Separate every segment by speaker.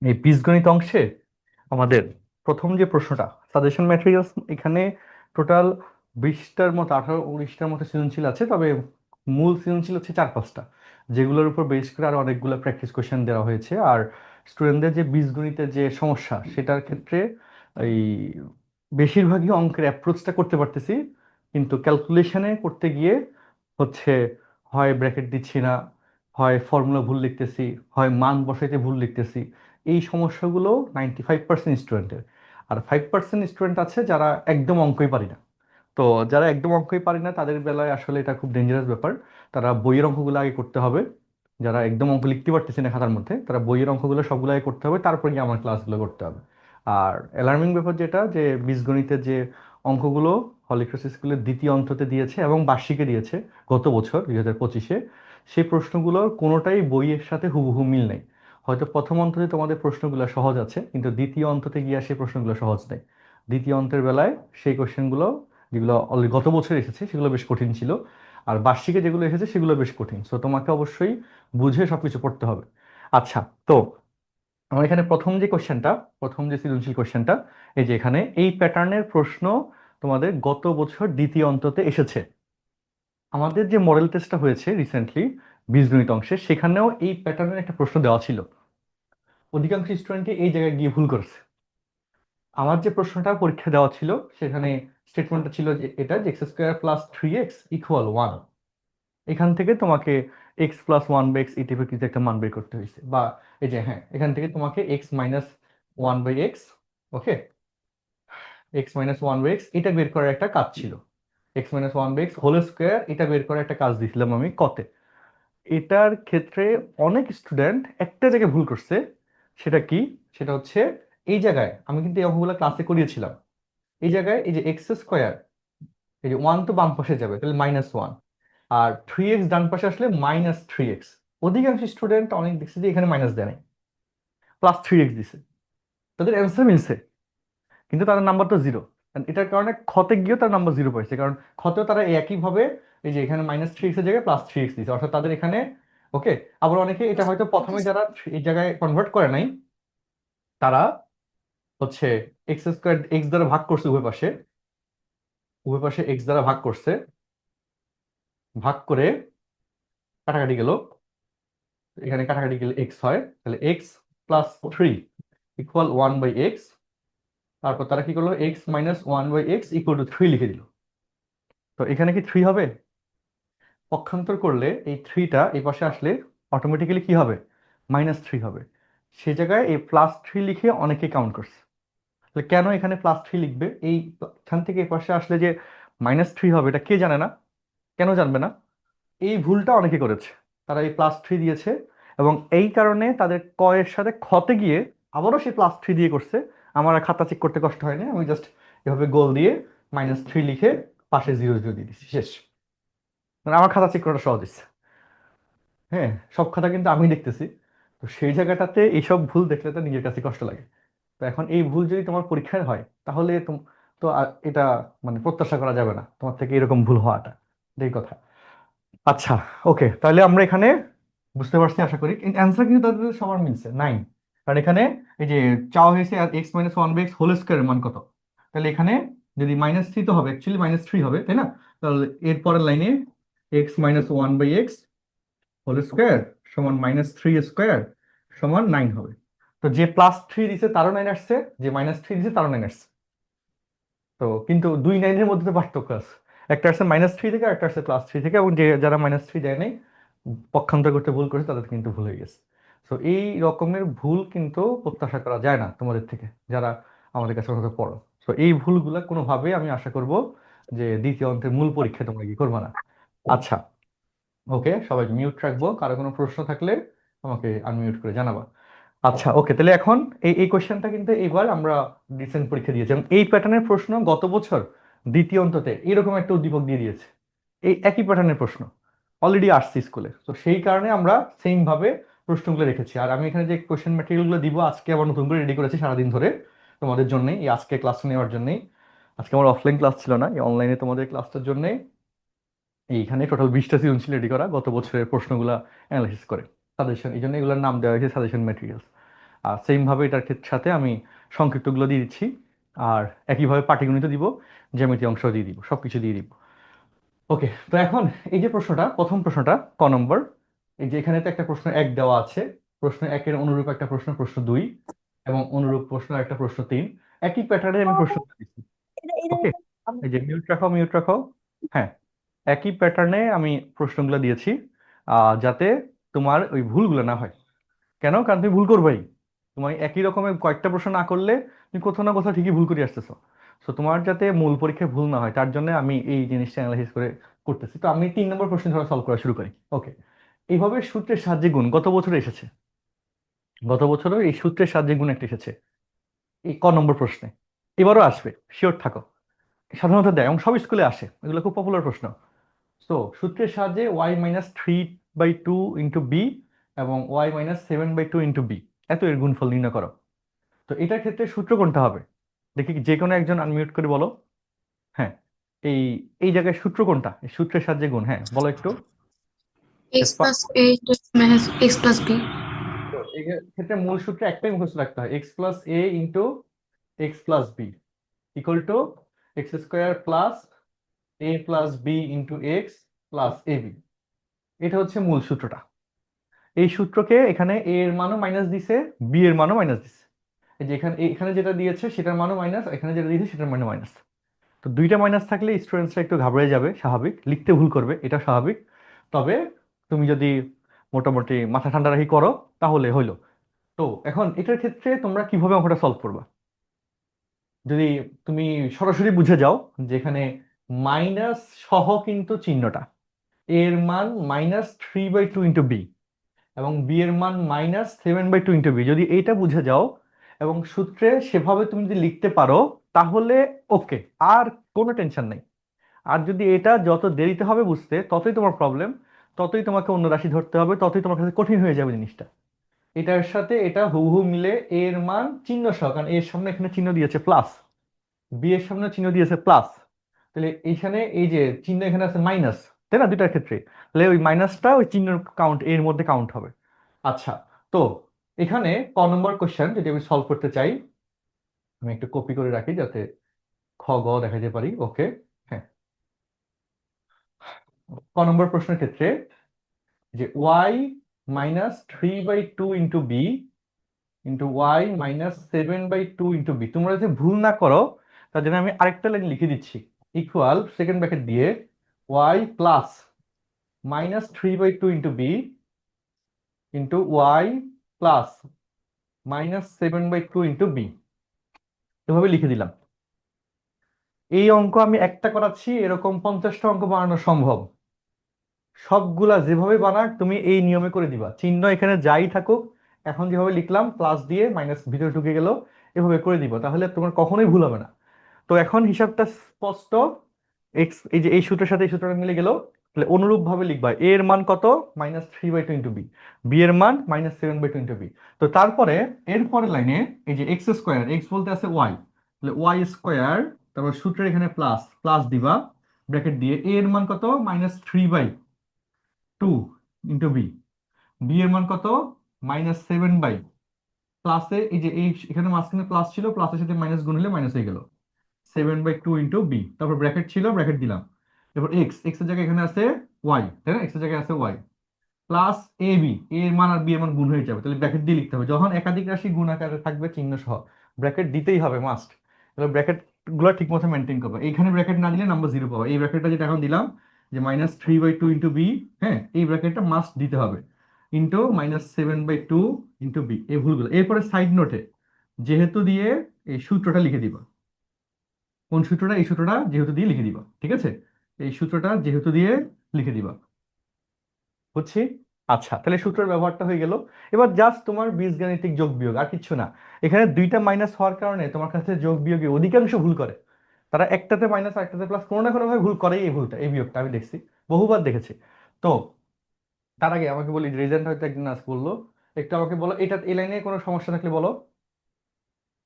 Speaker 1: এই বীজগণিত অংশে আমাদের প্রথম যে প্রশ্নটা, সাজেশন ম্যাটেরিয়ালস, এখানে টোটাল 20টার মতো, 18-19টার মতো সৃজনশীল আছে, তবে মূল সৃজনশীল হচ্ছে 4-5টা, যেগুলোর উপর বেস করে আরো অনেকগুলো প্র্যাকটিস কোশ্চেন দেওয়া হয়েছে। আর স্টুডেন্টদের যে বীজগণিতের যে সমস্যা, সেটার ক্ষেত্রে এই বেশিরভাগই অঙ্কের অ্যাপ্রোচটা করতে পারতেছি, কিন্তু ক্যালকুলেশনে করতে গিয়ে হচ্ছে হয় ব্র্যাকেট দিচ্ছি না, হয় ফর্মুলা ভুল লিখতেছি, হয় মান বসাইতে ভুল লিখতেছি। এই সমস্যাগুলো 95% স্টুডেন্টের। আর 5% স্টুডেন্ট আছে যারা একদম অঙ্কই পারি না। তো যারা একদম অঙ্কই পারি না তাদের বেলায় আসলে এটা খুব ডেঞ্জারাস ব্যাপার। তারা বইয়ের অঙ্কগুলো আগে করতে হবে। যারা একদম অঙ্ক লিখতে পারতেছে না খাতার মধ্যে, তারা বইয়ের অঙ্কগুলো সবগুলো আগে করতে হবে, তারপরে গিয়ে আমার ক্লাসগুলো করতে হবে। আর অ্যালার্মিং ব্যাপার যেটা, যে বীজগণিতের যে অঙ্কগুলো হলিক্রস স্কুলের দ্বিতীয় অন্ততে দিয়েছে এবং বার্ষিকে দিয়েছে গত বছর 2025-এ, সেই প্রশ্নগুলোর কোনোটাই বইয়ের সাথে হুবহু মিল নেই। হয়তো প্রথম অন্ততে তোমাদের প্রশ্নগুলো সহজ আছে, কিন্তু দ্বিতীয় অন্ততে গিয়ে সেই প্রশ্নগুলো সহজ নেই। দ্বিতীয় অন্তের বেলায় সেই কোশ্চেনগুলো যেগুলো অলরেডি গত বছর এসেছে সেগুলো বেশ কঠিন ছিল। আর বার্ষিকে যেগুলো এসেছে সেগুলো বেশ কঠিন, সো তোমাকে অবশ্যই বুঝে সবকিছু পড়তে হবে। আচ্ছা, তো আমার এখানে প্রথম যে সৃজনশীল কোশ্চেনটা, এই যে এখানে এই প্যাটার্নের প্রশ্ন তোমাদের গত বছর দ্বিতীয় অন্ততে এসেছে। আমাদের যে মডেল টেস্টটা হয়েছে রিসেন্টলি বীজগণিত অংশে, সেখানেও এই প্যাটার্নের একটা প্রশ্ন দেওয়া ছিল। অধিকাংশ স্টুডেন্টই এই জায়গায় গিয়ে ভুল করেছে। আমার যে প্রশ্নটা পরীক্ষা দেওয়া ছিল, সেখানে স্টেটমেন্টটা ছিল যে এটা, যে x square plus 3x equal 1। এখান থেকে তোমাকে এক্স প্লাস 1 বাই এক্স এই টাইপের কিছু একটা মান বের করতে হয়েছে, বা এই যে হ্যাঁ, এখান থেকে তোমাকে এক্স মাইনাস 1/x, ওকে, এক্স মাইনাস 1/x এটা বের করার একটা কাজ ছিল। X minus 1/x whole square এটা বের করার একটা কাজ দিয়েছিলাম আমি কতে। এটার ক্ষেত্রে অনেক স্টুডেন্ট একটা জায়গায় ভুল করছে। সেটা কি? সেটা হচ্ছে, এই জায়গায় আমি কিন্তু এই অঙ্কগুলো ক্লাসে করিয়েছিলাম। এই জায়গায় এই যে এক্স স্কোয়ার, এই যে 1 তো বাম পাশে যাবে, তাহলে -1, আর 3x ডান পাশে আসলে -3x। অধিকাংশ স্টুডেন্ট অনেক দেখছে যে এখানে মাইনাস দেয় নাই, +3x দিছে। তাদের অ্যান্সার মিলছে, কিন্তু তাদের নাম্বার তো 0। এটার কারণে ক্ষতে গিয়েও তার নাম্বার 0 পাইছে, কারণ ক্ষতেও তারা একইভাবে এই যে এখানে -3x এর জায়গায় +3x দিছে, অর্থাৎ তাদের এখানে ওকে। আবার অনেকে এটা হয়তো প্রথমে যারা এই জায়গায় কনভার্ট করে নাই, তারা হচ্ছে এক্স স্কোয়ার এক্স দ্বারা ভাগ করছে, উভয় পাশে এক্স দ্বারা ভাগ করছে, ভাগ করে কাটাকাটি গেল, এখানে কাটাকাটি গেলে এক্স হয়, তাহলে x+3 ইকুয়াল 1/x। তারপর তারা কি করলো, x-1/x ইকুয়াল টু 3 লিখে দিল। তো এখানে কি 3 হবে? পক্ষান্তর করলে এই 3টা এই পাশে আসলে অটোমেটিক্যালি কি হবে, -3 হবে। সে জায়গায় এই +3 লিখে অনেকে কাউন্ট করছে। তাহলে কেন এখানে +3 লিখবে? এখান থেকে এই পাশে আসলে যে -3 হবে, এটা কে জানে না? কেন জানবে না? এই ভুলটা অনেকে করেছে। তারা এই +3 দিয়েছে, এবং এই কারণে তাদের ক এর সাথে খতে গিয়ে আবারও সেই +3 দিয়ে করছে। আমার আর খাতা চেক করতে কষ্ট হয়নি, আমি জাস্ট এভাবে গোল দিয়ে -3 লিখে পাশে 0 0 দিয়ে দিচ্ছি, শেষ। মানে আমার খাতা চেক করাটা সহজ হচ্ছে। হ্যাঁ, সব খাতা কিন্তু আমি দেখতেছি। তো সেই জায়গাটাতে এইসব ভুল দেখলে তো নিজের কাছে কষ্ট লাগে। তো এখন এই ভুল যদি তোমার পরীক্ষায় হয়, তাহলে তো আর এটা মানে প্রত্যাশা করা যাবে না তোমার থেকে এরকম ভুল হওয়াটা, এই কথা। আচ্ছা, ওকে, তাহলে আমরা এখানে বুঝতে পারছি আশা করি। অ্যান্সার কিন্তু তাদের সবার মিলছে 9। কারণ এখানে এই যে চাওয়া হয়েছে আর x-1/x হোল স্কোয়ারের মান কত। তাহলে এখানে যদি -3, তো হবে অ্যাকচুয়ালি -3 হবে, তাই না? তাহলে এর পরের লাইনে x-1/x হোল স্কোয়ার সমান -3 স্কোয়ার সমান 9 হবে। তো যে +3 দিছে তারও 9 আসছে, যে -3 দিছে তারও 9 আসছে। তো কিন্তু দুই নাইনের মধ্যে তো পার্থক্য আছে। একটা আসছে -3 থেকে, আর একটা আসছে +3 থেকে, এবং যে যারা -3 দেয় নাই, পক্ষান্তর করতে ভুল করেছে, তাদের কিন্তু ভুল হয়ে গেছে। তো এই রকমের ভুল কিন্তু প্রত্যাশা করা যায় না তোমাদের থেকে, যারা আমাদের কাছে কথা পড়ো। তো এই ভুলগুলা কোনোভাবে আমি আশা করব যে দ্বিতীয় অন্তের মূল পরীক্ষায় তোমরা কি করবে না। আচ্ছা, ওকে, সবাই মিউট রাখবো, কারো কোনো প্রশ্ন থাকলে আমাকে আনমিউট করে জানাবা। আচ্ছা, ওকে, তাহলে এখন এই এই কোশ্চেনটা কিন্তু এবার আমরা রিসেন্ট পরীক্ষা দিয়েছি, এবং এই প্যাটার্নের প্রশ্ন গত বছর দ্বিতীয় অন্ততে এরকম একটা উদ্দীপক দিয়ে দিয়েছে। এই একই প্যাটার্নের প্রশ্ন অলরেডি আসছে স্কুলে, তো সেই কারণে আমরা সেম ভাবে প্রশ্নগুলো রেখেছি। আর আমি এখানে যে কোশ্চেন ম্যাটেরিয়ালগুলো দিব আজকে আবার নতুন করে রেডি করেছি সারাদিন ধরে তোমাদের জন্য, এই আজকে ক্লাস নেওয়ার জন্যই। আজকে আমার অফলাইন ক্লাস ছিল না, এই অনলাইনে তোমাদের ক্লাসটার জন্য এইখানে টোটাল 20টা সৃজনশীল রেডি করা, গত বছরের প্রশ্নগুলা অ্যানালাইসিস করে সাজেশন, এই জন্য এগুলোর নাম দেওয়া হয়েছে সাজেশন ম্যাটেরিয়ালস। আর সেম ভাবে এটার ক্ষেত্রে সাথে আমি সংক্ষিপ্তগুলো দিয়ে দিচ্ছি, আর একইভাবে পাটিগণিত দিব, জ্যামিতি অংশ দিয়ে দিব, সবকিছু দিয়ে দিব। ওকে, তো এখন এই যে প্রশ্নটা, প্রথম প্রশ্নটা ক নম্বর, এই যে এখানে তো একটা প্রশ্ন এক দেওয়া আছে, প্রশ্ন একের অনুরূপ একটা প্রশ্ন, প্রশ্ন দুই, এবং অনুরূপ প্রশ্ন একটা প্রশ্ন তিন, একই প্যাটার্নে আমি প্রশ্ন দিচ্ছি। ওকে, এই যে মিউট রাখো, মিউট রাখো। হ্যাঁ, একই প্যাটার্নে আমি প্রশ্নগুলো দিয়েছি, যাতে তোমার ওই ভুলগুলো না হয়। কেন? কারণ তুমি ভুল করবেই, তোমার একই রকমের কয়েকটা প্রশ্ন না করলে তুমি কোথাও না কোথাও ঠিকই ভুল করে আসতেছো। তো তোমার যাতে মূল পরীক্ষায় ভুল না হয় তার জন্য আমি এই জিনিসটা অ্যানালাইসিস করে করতেছি। তো আমি 3 নম্বর প্রশ্ন ধরে সলভ করা শুরু করি। ওকে, এইভাবে সূত্রের সাহায্যে গুণ গত বছরে এসেছে, গত বছরও এই সূত্রের সাহায্যে গুণ একটা এসেছে এই ক নম্বর প্রশ্নে, এবারও আসবে, শিওর থাকো। সাধারণত দেয় এবং সব স্কুলে আসে, এগুলো খুব পপুলার প্রশ্ন। তো সূত্রের সাহায্যে y-3/2 ইন্টু বি এবং y-7/2 ইন্টু বি, এত এর গুণফল নির্ণয় করো। তো এটার ক্ষেত্রে সূত্র কোনটা হবে? দেখি যে কোনো একজন আনমিউট করে বলো। হ্যাঁ, এই এই জায়গায় সূত্র কোনটা, এই সূত্রের সাহায্যে গুণ, হ্যাঁ বলো একটু।
Speaker 2: X plus A into minus X plus B.
Speaker 1: তো এই ক্ষেত্রে মূল সূত্র একটাই মুখস্থ রাখতে হয়, x plus a into x plus b equal to x square plus a plus B into x plus a b. এটা হচ্ছে মূল সূত্রটা। এই সূত্রকে এখানে এ এর মানও মাইনাস দিছে, বি এর মানও মাইনাস দিছে। এই যে এখানে এখানে যেটা দিয়েছে সেটার মানও মাইনাস, এখানে যেটা দিয়েছে সেটার মানও মাইনাস। তো দুইটা মাইনাস থাকলে স্টুডেন্টসরা একটু ঘাবড়ে যাবে, স্বাভাবিক, লিখতে ভুল করবে, এটা স্বাভাবিক। তবে তুমি যদি মোটামুটি মাথা ঠান্ডা রাখি করো তাহলে হইলো। তো এখন এটার ক্ষেত্রে তোমরা কিভাবে অঙ্কটা সলভ করবা? যদি তুমি সরাসরি বুঝে যাও যে এখানে মাইনাস সহ কিন্তু চিহ্নটা, এর মান -3/2 ইন্টু বি এবং বি এর মান -7/2 ইন্টু বি, যদি এইটা বুঝে যাও এবং সূত্রে সেভাবে তুমি যদি লিখতে পারো তাহলে ওকে, আর কোনো টেনশন নেই। আর যদি এটা যত দেরিতে হবে বুঝতে ততই তোমার প্রবলেম, ততই তোমাকে অন্য রাশি ধরতে হবে, ততই তোমার কাছে কঠিন হয়ে যাবে জিনিসটা। এটার সাথে এটা হুবহু মিলে, এর মান চিহ্ন সহ, কারণ এর সামনে এখানে চিহ্ন দিয়েছে প্লাস, বি এর সামনে চিহ্ন দিয়েছে প্লাস, তাহলে এইখানে এই যে চিহ্ন এখানে আছে মাইনাস, তাই না দুইটার ক্ষেত্রে, তাহলে ওই মাইনাসটা ওই চিহ্ন কাউন্ট এর মধ্যে কাউন্ট হবে। আচ্ছা, তো এখানে ক নম্বর কোশ্চেন যদি আমি সলভ করতে চাই, আমি একটু কপি করে রাখি যাতে খ গ দেখাতে পারি। ওকে, হ্যাঁ, ক নম্বর প্রশ্নের ক্ষেত্রে যে y-3/2 into b into y-7/2 into b, তোমরা যদি ভুল না করো তার জন্য আমি আরেকটা লাইন লিখে দিচ্ছি, ইকুয়াল সেকেন্ড ব্র্যাকেট দিয়ে y plus -3/2 into b into y plus -7/2 into b, এভাবে লিখে দিলাম। এই অঙ্ক আমি একটা করাচ্ছি, এরকম 50টা অঙ্ক বানানো সম্ভব। সবগুলা যেভাবে বানাক তুমি এই নিয়মে করে দিবা, চিহ্ন এখানে যাই থাকুক, এখন যেভাবে লিখলাম প্লাস দিয়ে মাইনাস ভিতরে ঢুকে গেল, এভাবে করে দিবা, তাহলে তোমার কখনোই ভুল হবে না। তো এখন হিসাবটা স্পষ্ট, এক্স এই যে এই সূত্রের সাথে এই সূত্রটা মিলে গেল, তাহলে অনুরূপ ভাবে লিখবা এ এর মান কত, -3/2 ইন্টু বি, বি এর মান -7/2 ইন্টু বি। তো তারপরে এর পরের লাইনে এই যে এক্স স্কোয়ার, এক্স বলতে আছে ওয়াই, তাহলে ওয়াই স্কোয়ার, তারপর সূত্রের এখানে প্লাস প্লাস দিবা, ব্র্যাকেট দিয়ে এ এর মান কত, -3/2 ইন্টু বি, বি এর মান কত, -7 বাই, প্লাসে এই যে এই এখানে মাঝখানে প্লাস ছিল, প্লাসের সাথে মাইনাস গুণ হলে মাইনাস হয়ে গেল, 7/2 ইন্টু বি, তারপর ব্র্যাকেট ছিল, ব্র্যাকেট দিলাম, এরপর এক্স, এক্স এর জায়গায় এখানে আছে ওয়াই, তাই না, এক্স এর জায়গায় আছে ওয়াই, প্লাস এ বি, এ এর মান আর বি এর মান গুণ হয়ে যাবে, তাহলে ব্র্যাকেট দিয়ে লিখতে হবে, যখন একাধিক রাশি গুণ আকারে থাকবে চিহ্ন সহ ব্র্যাকেট দিতেই হবে মাস্ট। তাহলে ব্র্যাকেট গুলো ঠিক মতো মেনটেন করবে, এইখানে ব্র্যাকেট না দিলে নাম্বার জিরো পাবে। এই ব্র্যাকেটটা যেটা এখন দিলাম যে -3/2 ইন্টু বি, হ্যাঁ এই ব্র্যাকেটটা মাস্ট দিতে হবে, ইন্টু -7/2 ইন্টু বি, এই ভুলগুলো এরপরে সাইড নোটে যেহেতু দিয়ে এই সূত্রটা লিখে দিবা। কোন সূত্রটা? এই সূত্রটা যেহেতু দিয়ে লিখে দিবা, ঠিক আছে, এই সূত্রটা যেহেতু দিয়ে লিখে দিবা, বুঝছি। আচ্ছা, তাহলে সূত্রের ব্যবহারটা হয়ে গেল। এবার জাস্ট তোমার বীজগাণিতিক যোগ বিয়োগ, আর কিচ্ছু না। এখানে দুইটা মাইনাস হওয়ার কারণে তোমার কাছে যোগ বিয়োগে অধিকাংশ ভুল করে, তারা একটাতে মাইনাস আর একটাতে প্লাস, কোনো না কোনো ভাবে ভুল করেই, এই ভুলটা, এই বিয়োগটা আমি দেখছি, বহুবার দেখেছি। তো তার আগে আমাকে বলি, রিজেন্ট হয়তো একদিন আজ বললো, একটু আমাকে বলো এটা এই লাইনে কোনো সমস্যা থাকলে বলো,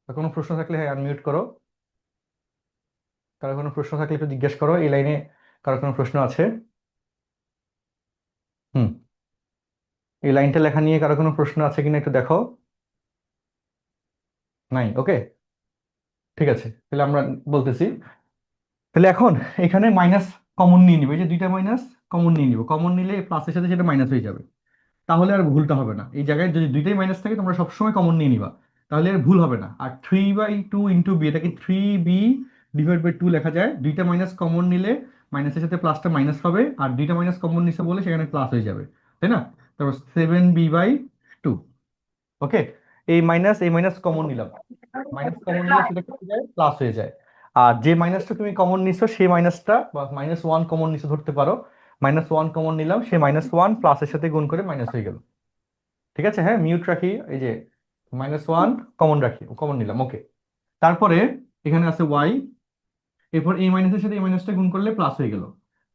Speaker 1: বা কোনো প্রশ্ন থাকলে হ্যাঁ আনমিউট করো, কারো কোনো প্রশ্ন থাকলে একটু জিজ্ঞেস করো এই লাইনে, কারো কোনো প্রশ্ন আছে? হুম, এই লাইনটা লেখা নিয়ে কারো কোনো প্রশ্ন আছে কিনা একটু দেখো। নাই, ওকে। ঠিক আছে, তাহলে আমরা বলতেছি, তাহলে এখন এখানে মাইনাস কমন নিয়ে নিবে, এই যে দুইটা মাইনাস কমন নিয়ে নিব, কমন নিলে প্লাসের সাথে সেটা মাইনাস হয়ে যাবে, তাহলে আর ভুলটা হবে না। এই জায়গায় যদি দুইটাই মাইনাস থাকে তোমরা সবসময় কমন নিয়ে নিবা, তাহলে আর ভুল হবে না। আর 3/2 × b, এটাকে 3b/2 লেখা যায়, দুইটা মাইনাস কমন নিলে মাইনাসের সাথে প্লাসটা মাইনাস হবে, আর দুইটা মাইনাস কমন নিছে বলে সেখানে প্লাস হয়ে যাবে, তাই না? তারপর 7b/2, ওকে। এই মাইনাস কমন নিলাম, মাইনাস কমন নিলে সেটা কেটে যায়, প্লাস হয়ে যায়। আর যে মাইনাসটা তুমি কমন নিছো সেই মাইনাসটা, বা -1 কমন নিছো ধরতে পারো, -1 কমন নিলাম, সেই -1 প্লাসের সাথে গুণ করে মাইনাস হয়ে গেল। ঠিক আছে, হ্যাঁ, মিউট রাখি, এই যে -1 কমন রাখি, কমন নিলাম, ওকে। তারপরে এখানে আছে ওয়াই, এরপর এই মাইনাসের সাথে এই মাইনাসটা গুণ করলে প্লাস হয়ে গেল।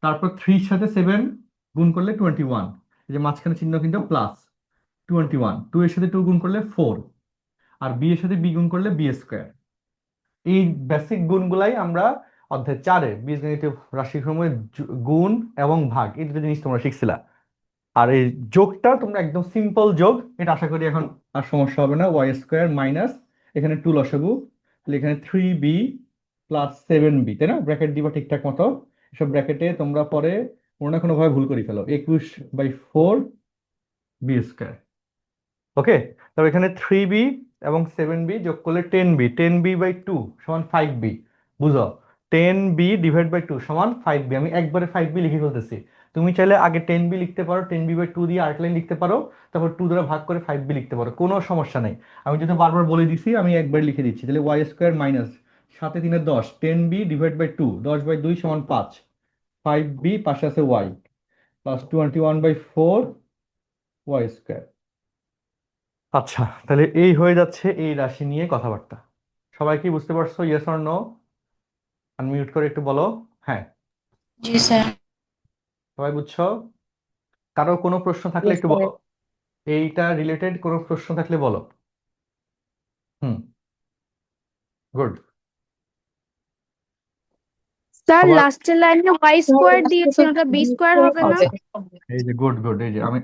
Speaker 1: তারপর 3 এর সাথে 7 গুণ করলে 21, এই যে মাঝখানে চিহ্ন কিন্তু প্লাস, 21, 2 এর সাথে 2 গুণ করলে 4, আর বি এর সাথে বি গুণ করলে b²। এই বেসিক গুণগুলাই আমরা অধ্যায় 4-এ বীজগণিত রাশিসমূহের গুণ এবং ভাগ, এই দুটো জিনিস তোমরা শিখছিলা। আর এই যোগটা তোমরা একদম সিম্পল যোগ, এটা আশা করি এখন আর সমস্যা হবে না। y² মাইনাস এখানে 2 লসাগু, তাহলে এখানে 3b প্লাস 7b, তাই না? ব্র্যাকেট দিবা ঠিকঠাক মতো, এসব ব্র্যাকেটে তোমরা পরে কোনো না কোনো ভাবে ভুল করে ফেলো, 21/4 b², ওকে। তারপর এখানে 3b এবং 7b যোগ করলে 10b, 10b/2 সমান 5b। বুঝো, 10b/2 সমান 5b, আমি একবারে 5b লিখে ফেলতেছি। তুমি চাইলে আগে 10b লিখতে পারো, 10b/2 দিয়ে আরেক লাইন লিখতে পারো, তারপর 2 দ্বারা ভাগ করে 5b লিখতে পারো, কোনো সমস্যা নেই। আমি যদি বারবার বলে দিছি, আমি একবার লিখে দিচ্ছি, তাহলে y² মাইনাস 7×3 = 10, 10b/2, 10/2 সমান 5, 5b পাশে আছে y, প্লাস 21/4 y²। আচ্ছা, তাহলে এই হয়ে যাচ্ছে এই রাশি নিয়ে কথাবার্তা। সবাই কি বুঝতে পারছো? Yes or no? আনমিউট করে একটু বলো। হ্যাঁ,
Speaker 2: जी सर।
Speaker 1: সবাই বুঝছো? কারো কোনো প্রশ্ন থাকলে
Speaker 3: Yes,
Speaker 1: একটু
Speaker 3: sir.
Speaker 1: বলো, এইটা রিলেটেড কোনো প্রশ্ন থাকলে বলো। হুম, গুড।
Speaker 4: স্যার
Speaker 1: সবার
Speaker 4: লাস্টের লাইনে ওয়াই স্কোয়ার দিয়েছেন, ওটা বি স্কোয়ার হবে না?
Speaker 1: আচ্ছা, এই যে গুড গুড, এই যে আমি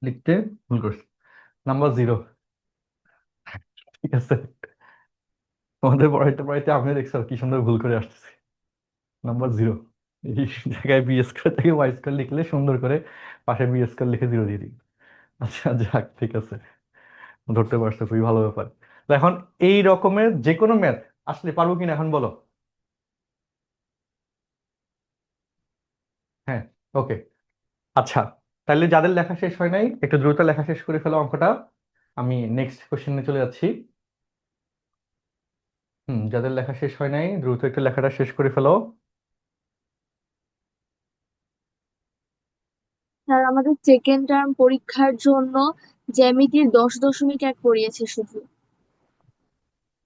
Speaker 1: লিখতে ভুল করছি, নাম্বার 0। ঠিক আছে, তোমাদের পড়াইতে পড়াইতে আমি দেখছো কি সুন্দর ভুল করে আসতেছি। নাম্বার 0, এই জায়গায় b² থেকে y² লিখলে সুন্দর করে পাশে b² লিখে 0 দিয়ে দিই। আচ্ছা যাক, ঠিক আছে, ধরতে পারছো, খুবই ভালো ব্যাপার। তো এখন এই রকমের যে কোনো ম্যাথ আসলে পারবো কিনা এখন বলো। হ্যাঁ, ওকে। আচ্ছা, তাহলে যাদের লেখা শেষ হয় নাই একটু দ্রুত লেখা শেষ করে ফেলো অঙ্কটা, আমি নেক্সট কোশ্চেনে চলে যাচ্ছি। যাদের লেখা শেষ হয় নাই দ্রুত একটু লেখাটা শেষ করে ফেলো।
Speaker 4: স্যার আমাদের সেকেন্ড টার্ম পরীক্ষার জন্য জ্যামিতির 10.1 পড়িয়েছে শুধু।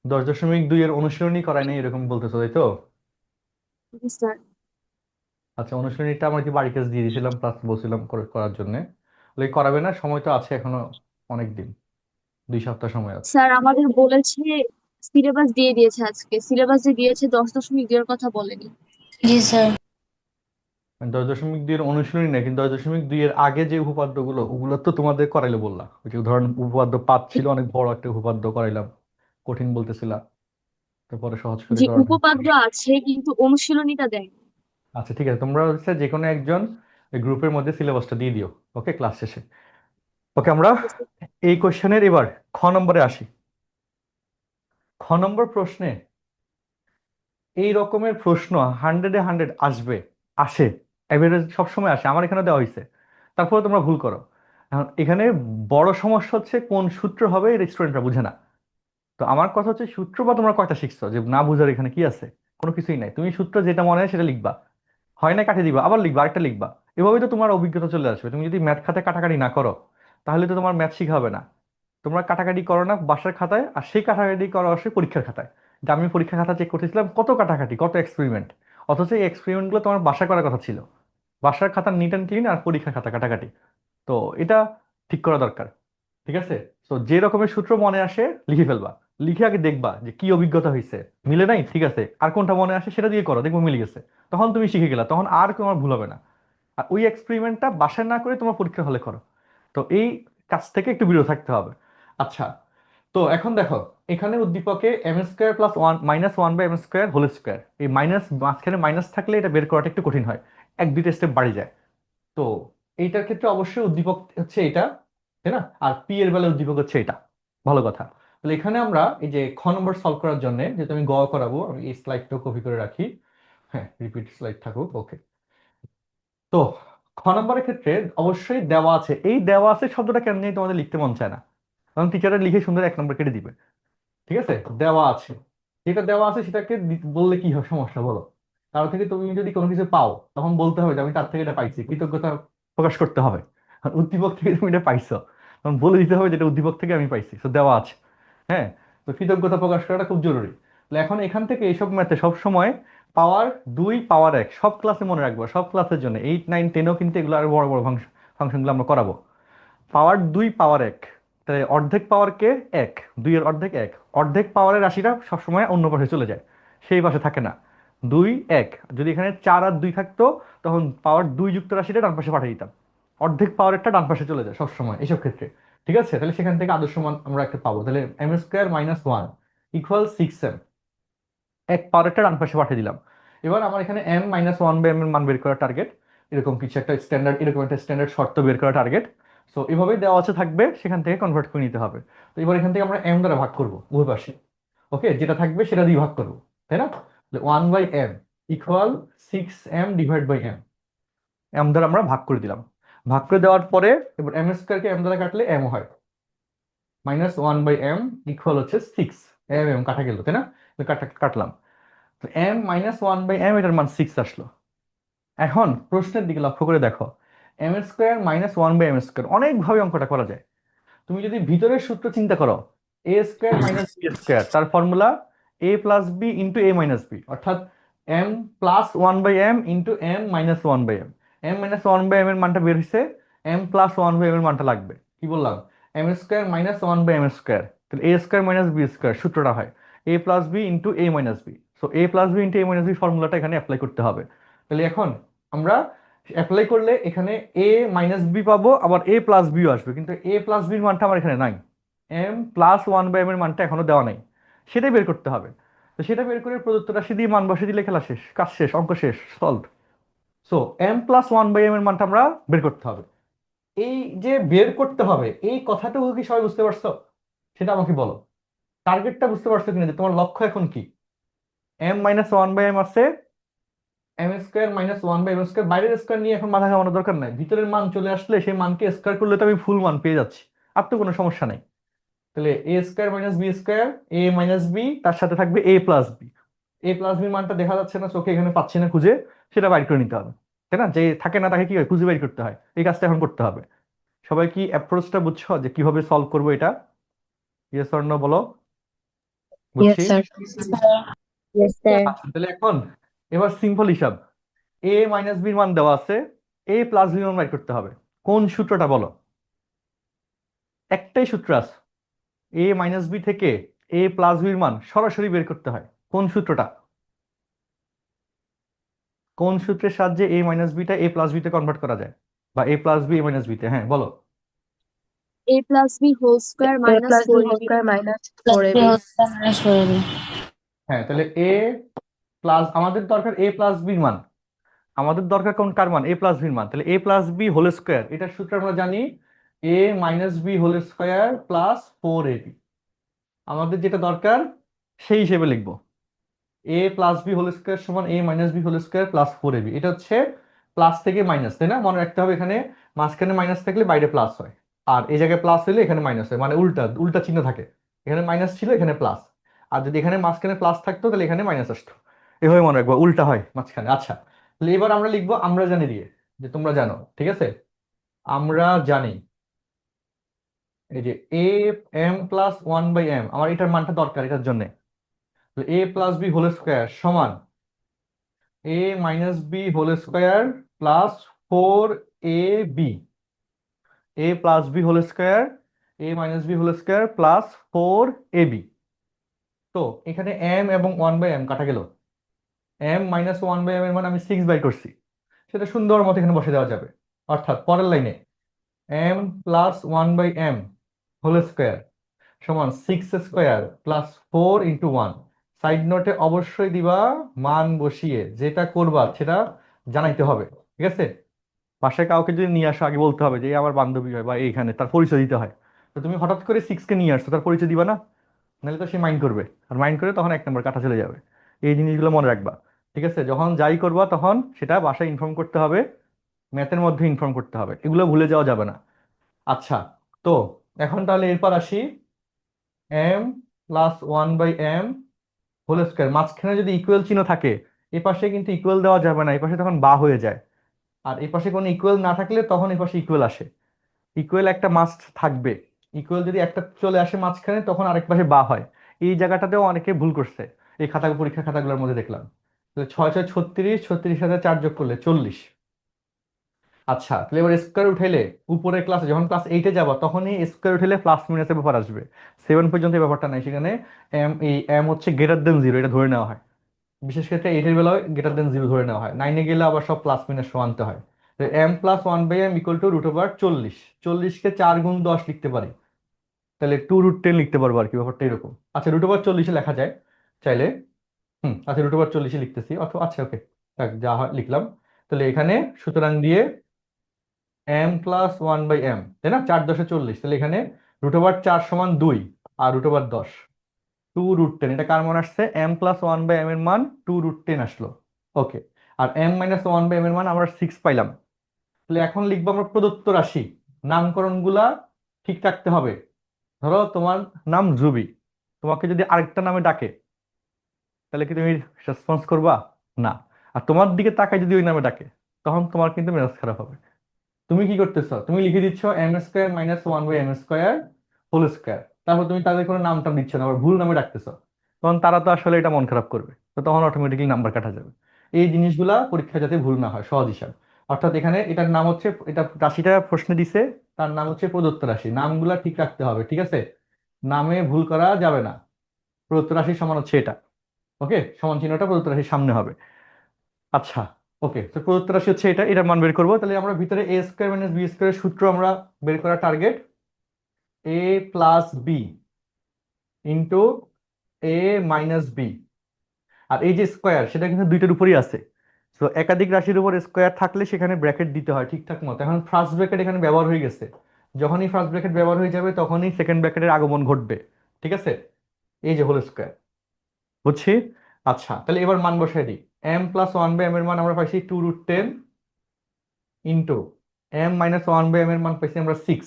Speaker 1: 10.2 এর অনুশীলনী করায় নাই এরকম বলতেছো, তাই তো?
Speaker 4: জি, স্যার।
Speaker 1: আচ্ছা, অনুশীলনীটা আমরা কি বাড়ি কাছে দিয়ে দিয়েছিলাম, প্লাস বলছিলাম করার জন্য, করাবে না? সময় তো আছে এখনো, অনেক দিন, 2 সপ্তাহ সময় আছে।
Speaker 4: স্যার আমাদের বলেছে, সিলেবাস দিয়ে দিয়েছে, আজকে সিলেবাস যে দিয়েছে 10.2 এর কথা বলেনি।
Speaker 2: जी सर।
Speaker 1: 10.2 এর অনুশীলনী না, কিন্তু 10.2 এর আগে যে উপপাদ্যগুলো ওগুলো তো তোমাদের করাইলে বললা, ওই যে উদাহরণ উপপাদ্য 5 ছিল, অনেক বড় একটা উপপাদ্য করাইলাম, কঠিন বলতেছিলা, তারপরে সহজ করে
Speaker 4: যে
Speaker 1: করানো।
Speaker 4: উপপাদ্য আছে কিন্তু অনুশীলনীটা দেয়।
Speaker 1: আচ্ছা ঠিক আছে, তোমরা হচ্ছে যে কোনো একজন গ্রুপের মধ্যে সিলেবাসটা দিয়ে দিও, ওকে, ক্লাস শেষে। ওকে, আমরা এই কোশ্চেনের এবার খ নম্বরে আসি। খ নম্বর প্রশ্নে এই রকমের প্রশ্ন 100-এ 100 আসবে, আসে, এভারেজ সবসময় আসে, আমার এখানে দেওয়া হয়েছে, তারপরে তোমরা ভুল করো। এখন এখানে বড় সমস্যা হচ্ছে কোন সূত্র হবে এটা স্টুডেন্টরা বুঝে না। তো আমার কথা হচ্ছে, সূত্র বা তোমরা কয়টা শিখছো যে না বুঝার এখানে কি আছে? কোনো কিছুই নাই, তুমি সূত্র যেটা মনে হয় সেটা লিখবা, হয় না কাটিয়ে দিবা, আবার লিখবা, আরেকটা লিখবা, এভাবেই তো তোমার অভিজ্ঞতা চলে আসবে। তুমি যদি ম্যাথ খাতায় কাটাকাটি না করো তাহলে তো তোমার ম্যাথ শিখা হবে না। তোমরা কাটাকাটি করো না বাসার খাতায়, আর সেই কাটাকাটি করো আসে পরীক্ষার খাতায়। যে আমি পরীক্ষার খাতা চেক করতেছিলাম, কত কাটাকাটি, কত এক্সপেরিমেন্ট, অথচ এই এক্সপেরিমেন্টগুলো তোমার বাসায় করার কথা ছিল। বাসার খাতা নিট অ্যান্ড ক্লিন, আর পরীক্ষার খাতা কাটাকাটি। তো এটা ঠিক করা দরকার। ঠিক আছে, তো যে রকমের সূত্র মনে আসে লিখে ফেলবা, লিখে আগে দেখবা যে কি অভিজ্ঞতা হয়েছে, মিলে নাই, ঠিক আছে, আর কোনটা মনে আসে সেটা দিয়ে করো, দেখবো মিলে গেছে, তখন তুমি শিখে গেলা, তখন আর তোমার ভুল হবে না। আর ওই এক্সপেরিমেন্টটা বাসায় না করে তোমার পরীক্ষার হলে করো। তো এই কাজ থেকে একটু বিরত থাকতে হবে। আচ্ছা, তো এখন দেখো, এখানে উদ্দীপকে m square plus one minus one by M square whole square, এই মাইনাস মাঝখানে মাইনাস থাকলে এটা বের করাটা একটু কঠিন হয়, এক দুইটা স্টেপ বাড়ি যায়। তো এইটার ক্ষেত্রে অবশ্যই উদ্দীপক হচ্ছে এটা, তাই না? আর পি এর বেলায় উদ্দীপক হচ্ছে এটা। ভালো কথা। তাহলে এখানে আমরা এই যে খ নম্বর সলভ করার জন্য যেহেতু আমি গ করাবো, আমি এই স্লাইডটাও কপি করে রাখি। হ্যাঁ, রিপিট স্লাইড থাকুক, ওকে। তো খ নম্বরের ক্ষেত্রে অবশ্যই দেওয়া আছে, এই দেওয়া আছে শব্দটা কেন নিয়ে তোমাদের লিখতে মন চায় না, কারণ টিচাররা লিখে সুন্দর এক নম্বর কেটে দিবে। ঠিক আছে, দেওয়া আছে, যেটা দেওয়া আছে সেটাকে বললে কি হয় সমস্যা বলো? কারো থেকে তুমি যদি কোনো কিছু পাও তখন বলতে হবে যে আমি তার থেকে এটা পাইছি, কৃতজ্ঞতা প্রকাশ করতে হবে। আর উদ্দীপক থেকে তুমি এটা পাইছো তখন বলে দিতে হবে যে এটা উদ্দীপক থেকে আমি পাইছি, তো দেওয়া আছে। হ্যাঁ, তো কৃতজ্ঞতা প্রকাশ করাটা খুব জরুরি। তাহলে এখন এখান থেকে এইসব ম্যাথে সব সময় পাওয়ার 2 পাওয়ার 1 সব ক্লাসে মনে রাখবো, সব ক্লাসের জন্য 8 9 10ও কিন্তু এগুলো আরো বড় বড় ফাংশনগুলো আমরা করাবো। পাওয়ার 2 পাওয়ার 1, তাহলে অর্ধেক পাওয়ার কে 1, 2 এর অর্ধেক 1, অর্ধেক পাওয়ারের রাশিটা সবসময় অন্য পাশে চলে যায়, সেই পাশে থাকে না। 2 1, যদি এখানে 4 আর 2 থাকতো তখন পাওয়ার 2 যুক্ত রাশিটা ডান পাশে পাঠিয়ে দিতাম, অর্ধেক পাওয়ারেরটা ডান পাশে চলে যায় সবসময় এইসব ক্ষেত্রে। ঠিক আছে, তাহলে সেখান থেকে আদর্শ মান আমরা একটা পাবো, তাহলে m square minus one equal 6m, এক পাওয়ারটা ডান পাশে পাঠিয়ে দিলাম। এবার আমার এখানে m minus one by m এর মান বের করার টার্গেট, এরকম কিছু একটা স্ট্যান্ডার্ড, এরকম একটা স্ট্যান্ডার্ড শর্ত বের করা টার্গেট। সো এভাবেই দেওয়া আছে থাকবে, সেখান থেকে কনভার্ট করে নিতে হবে। তো এবার এখান থেকে আমরা এম দ্বারা ভাগ করবো উভয় পাশে, ওকে, যেটা থাকবে সেটা দিয়ে ভাগ করবো, তাই না? One by m equal 6m divide by m, m দ্বারা আমরা ভাগ করে দিলাম। ভাগ করে দেওয়ার পরে এবার এম স্কোয়ারকে এম দ্বারা কাটলে এম হয়, minus one by m equal হচ্ছে 6, এম এম কাটা গেল, তাই না? কাটলাম, তো m minus one by m এটার মান 6 আসলো। এখন প্রশ্নের দিকে লক্ষ্য করে দেখো, m square minus one by M square অনেকভাবে অঙ্কটা করা যায়। তুমি যদি ভিতরের সূত্র চিন্তা করো, a square minus B square, তার ফর্মুলা এ প্লাস বি ইন্টু এ মাইনাস বি, অর্থাৎ m plus one by m into m minus one by m, m minus one by m এর মানটা বের হয়েছে, m plus one by m এর মানটা লাগবে। কি বললাম? M square minus one by M square, তাহলে a square minus B square সূত্রটা হয় a plus B into A minus B. So A plus B into A minus B ফর্মুলাটা এখানে অ্যাপ্লাই করতে হবে। তাহলে এখন আমরা অ্যাপ্লাই করলে এখানে এ মাইনাস বি পাবো, আবার এ প্লাস বিও আসবে, কিন্তু এ প্লাস বির মানটা আমার এখানে নাই, m plus one by m এর মানটা এখনো দেওয়া নাই, সেটাই বের করতে হবে। তো সেটা বের করে প্রদত্ত রাশি দিয়ে মান বসিয়ে দিলে খেলা শেষ, কাজ শেষ, অঙ্ক শেষ, solve. So m plus one by m এর মানটা আমরা বের করতে হবে। এই যে বের করতে হবে এই কথাটুকু কি সবাই বুঝতে পারছো? সেটা আমাকে বলো, টার্গেটটা বুঝতে পারছো কিনা, যে তোমার লক্ষ্য এখন কি? M minus one by M আছে, M square minus one by M square, বাইরের স্কোয়ার নিয়ে এখন মাথা ঘামানোর দরকার নাই, ভিতরের মান চলে আসলে সেই মানকে স্কোয়ার করলে তো আমি ফুল মান পেয়ে যাচ্ছি, আর তো কোনো সমস্যা নাই। তাহলে a square minus B square, A minus B, তার সাথে থাকবে এ প্লাস বি। এ প্লাস বির মানটা দেখা যাচ্ছে না চোখে, এখানে পাচ্ছি না খুঁজে, সেটা বাইর করে নিতে হবে, তাই না? যে থাকে না তাকে কি হয়, খুঁজে বাইর করতে হয়, এই কাজটা এখন করতে হবে। সবাই কি অ্যাপ্রোচটা বুঝছো যে কিভাবে সলভ করবো এটা? ইয়েস অর নো বলো। বুঝছি।
Speaker 2: Yes, sir.
Speaker 4: Yes sir.
Speaker 1: আচ্ছা, তাহলে এখন এবার সিম্পল হিসাব, এ মাইনাস বির মান দেওয়া আছে, এ প্লাস বির মান বাইর করতে হবে। কোন সূত্রটা বলো? একটাই সূত্র আছে, এ মাইনাস বি থেকে এ প্লাস বির মান সরাসরি বের করতে হয়। কোন সূত্রটা? কোন সূত্রের সাহায্যে এ মাইনাস বিটা এ প্লাস বিতে কনভার্ট করা যায়, বা A plus B A minus বিতে? হ্যাঁ বলো।
Speaker 4: A plus B whole square
Speaker 2: A
Speaker 4: minus
Speaker 2: plus B
Speaker 4: four
Speaker 2: whole
Speaker 4: AB.
Speaker 2: square minus 4AB. Minus 4AB.
Speaker 1: হ্যাঁ, তাহলে এ প্লাস, আমাদের দরকার এ প্লাস বির মান, আমাদের দরকার কোন কার মান? এ প্লাস বির মান। তাহলে A plus B whole square, এটার সূত্র আমরা জানি A minus B whole square plus 4ab। আমাদের যেটা দরকার সেই হিসেবে লিখবো, A plus B whole square সমান A minus B whole square plus 4ab। এটা হচ্ছে প্লাস থেকে মাইনাস, তাই না? মনে রাখতে হবে এখানে মাঝখানে মাইনাস থাকলে বাইরে প্লাস হয়, আর এই জায়গায় প্লাস হলে এখানে মাইনাস হয়, মানে উল্টা উল্টা চিহ্ন থাকে, এখানে মাইনাস ছিল এখানে প্লাস, আর যদি এখানে মাঝখানে প্লাস থাকতো তাহলে এখানে মাইনাস আসতো। এভাবে মনে রাখবো, উল্টা হয় মাঝখানে। আচ্ছা, তাহলে এবার আমরা লিখবো আমরা জানি দিয়ে, যে তোমরা জানো, ঠিক আছে? আমরা জানি এই যে A M plus one by M, আমার এটার মানটা দরকার এটার জন্য। A plus B whole square সমান A minus B whole square plus 4ab, A plus B whole square, A minus B whole square plus 4ab। তো এখানে এম এবং ওয়ান বাই এম কাটা গেল, m minus one by m এর মানে আমি 6 by করছি, সেটা সুন্দর মতো এখানে বসে দেওয়া যাবে। অর্থাৎ পরের লাইনে m plus one by m whole square সমান 6 স্কোয়ার প্লাস 4 × 1। সাইড নোটে অবশ্যই দিবা মান বসিয়ে, যেটা করবা সেটা জানাইতে হবে, ঠিক আছে? বাসায় কাউকে যদি নিয়ে আসো আগে বলতে হবে যে এই আমার বান্ধবী হয় বা এইখানে, তার পরিচয় দিতে হয়। তো তুমি হঠাৎ করে 6কে নিয়ে আসছো, তার পরিচয় দিবা না? নাহলে তো সে মাইন্ড করবে, আর মাইন্ড করে তখন 1 নম্বর কাটা চলে যাবে। এই জিনিসগুলো মনে রাখবা, ঠিক আছে? যখন যাই করবা তখন সেটা বাসায় ইনফর্ম করতে হবে, ম্যাথের মধ্যে ইনফর্ম করতে হবে, এগুলো ভুলে যাওয়া যাবে না। আচ্ছা, তো এখন তাহলে এরপর আসি, m+1/m হোল স্কোয়ার, মাঝখানে যদি ইকুয়াল চিহ্ন থাকে এ পাশে কিন্তু ইকুয়াল দেওয়া যাবে না, এই পাশে তখন বা হয়ে যায়। আর এই পাশে কোনো ইকুয়াল না থাকলে তখন এই পাশে ইকুয়াল আসে। ইকুয়াল একটা মাস্ট থাকবে, ইকুয়াল যদি একটা চলে আসে মাঝখানে তখন আরেক পাশে বা হয়। এই জায়গাটাতেও অনেকে ভুল করছে, এই পরীক্ষা খাতাগুলোর মধ্যে দেখলাম। তাহলে 6 6 36, 36 সাথে 4 যোগ করলে 40। আচ্ছা, তাহলে এবার স্কোয়ার উঠাইলে উপরের ক্লাসে, যখন ক্লাস 8-এ যাবা তখনই স্কোয়ার উঠাইলে প্লাস মাইনাসের ব্যাপার আসবে। 7 পর্যন্ত এই ব্যাপারটা নাই, সেখানে এম হচ্ছে >0, এটা ধরে নেওয়া হয়। বিশেষ ক্ষেত্রে 8-এর বেলায় >0 ধরে নেওয়া হয়, 9-এ গেলে আবার সব প্লাস মাইনাস আনতে হয়। m+1/m = 40, 40কে 4 × 10 লিখতে পারি, তাহলে 2√10 লিখতে পারবো আর কি, ব্যাপারটা এরকম। আচ্ছা, √40 লেখা যায় চাইলে। আচ্ছা, √40 লিখতেছি, অথবা আচ্ছা ওকে, যা হয় লিখলাম। তাহলে এখানে সুতরাং দিয়ে m+1/m, তাই না? 4×10 = 40, তাহলে এখানে √4 = 2 আর √10, 2√10। এটা কার মান আসছে? m+1/m এর মান 2√10 আসলো। ওকে, আর m-1/m এর মান আমরা 6 পাইলাম। তাহলে এখন লিখবো আমরা প্রদত্ত রাশি, নামকরণগুলা ঠিক রাখতে হবে। ধরো তোমার নাম জুবি, তোমাকে যদি আরেকটা নামে ডাকে তাহলে কি তুমি রেসপন্স করবা? না। আর তোমার দিকে তাকায় যদি ওই নামে ডাকে তখন তোমার কিন্তু মেজাজ খারাপ হবে। তুমি কি করতেছো? তুমি লিখে দিচ্ছ m² - 1/m² হোল স্কোয়ার, তারপর তুমি তাদের কোনো নাম টাম দিচ্ছ না, আবার ভুল নামে ডাকতেছো, তখন তারা তো আসলে এটা মন খারাপ করবে, তো তখন অটোমেটিক্যালি নাম্বার কাটা যাবে। এই জিনিসগুলা পরীক্ষা যাতে ভুল না হয়, সহজ হিসাব। অর্থাৎ এখানে এটার নাম হচ্ছে, এটা রাশিটা প্রশ্নে দিছে, তার নাম হচ্ছে প্রদত্ত রাশি, নামগুলা ঠিক রাখতে হবে, ঠিক আছে? নামে ভুল করা যাবে না। প্রদত্ত রাশির সমান হচ্ছে এটা, ওকে, সমান চিহ্নটা প্রদত্ত রাশির সামনে হবে। আচ্ছা, ওকে, তো প্রদত্ত রাশি হচ্ছে এটা, এটার মান বের করবো। তাহলে আমরা ভিতরে a² - b² সূত্র আমরা বের করার টার্গেট, a+b ইন্টু a-b। আর এই যে স্কোয়ার, সেটা কিন্তু দুইটার উপরই আছে। তো একাধিক রাশির উপর স্কোয়ার থাকলে সেখানে ব্র্যাকেট দিতে হয় ঠিকঠাক মতো। এখন ফার্স্ট ব্র্যাকেট এখানে ব্যবহার হয়ে গেছে, যখনই ফার্স্ট ব্র্যাকেট ব্যবহার হয়ে যাবে তখনই সেকেন্ড ব্র্যাকেটের আগমন ঘটবে, ঠিক আছে? এই যে হোল স্কোয়ার, বুঝছি। আচ্ছা, তাহলে এবার মান বসাই দিই। m+1/m এর মান আমরা পাইছি 2√10 ইন্টু m-1/m এর মান পাইছি আমরা 6,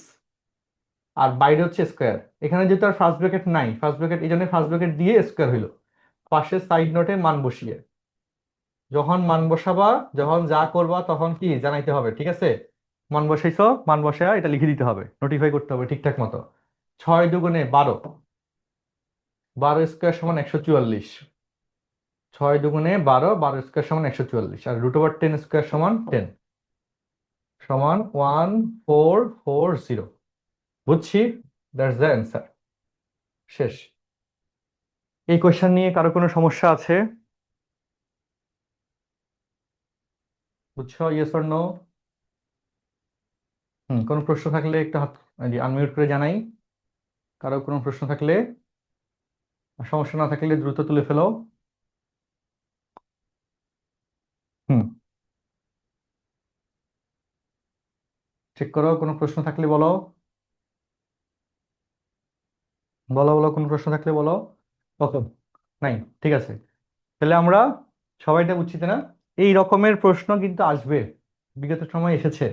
Speaker 1: আর বাইরে হচ্ছে স্কোয়ার। এখানে যেহেতু আর ফার্স্ট ব্র্যাকেট নাই, ফার্স্ট ব্র্যাকেট এই জন্য ফার্স্ট ব্র্যাকেট দিয়ে স্কোয়ার হইলো, পাশে সাইড নোটে মান বসিয়ে। যখন মান বসাবা, যখন যা করবা তখন কি জানাইতে হবে, ঠিক আছে? মান বসাইছো, মান বসায় এটা লিখে দিতে হবে, নোটিফাই করতে হবে ঠিকঠাক মতো। 6 × 2 = 12, 12² = 144। 6 × 2 = 12, 12² = 144, আর √10² = 10, সমান 1440। বুঝছি, দ্যাটস দ্য অ্যান্সার। শেষ। এই কোয়েশ্চেন নিয়ে কারো কোনো সমস্যা আছে? বুঝছো, ইয়েস অর নো? কোনো প্রশ্ন থাকলে একটু হাত আনমিউট করে জানাই, কারো কোনো প্রশ্ন থাকলে। আর সমস্যা না থাকলে দ্রুত তুলে ফেলো। হুম, চেক করো, কোনো প্রশ্ন থাকলে বলো, বলো বলো, কোনো প্রশ্ন থাকলে বলো। ওকে, নাই, ঠিক আছে। তাহলে আমরা সবাইটা বুঝছি তাই না? এই রকমের প্রশ্ন কিন্তু আসবে, বিগত সময় এসেছে,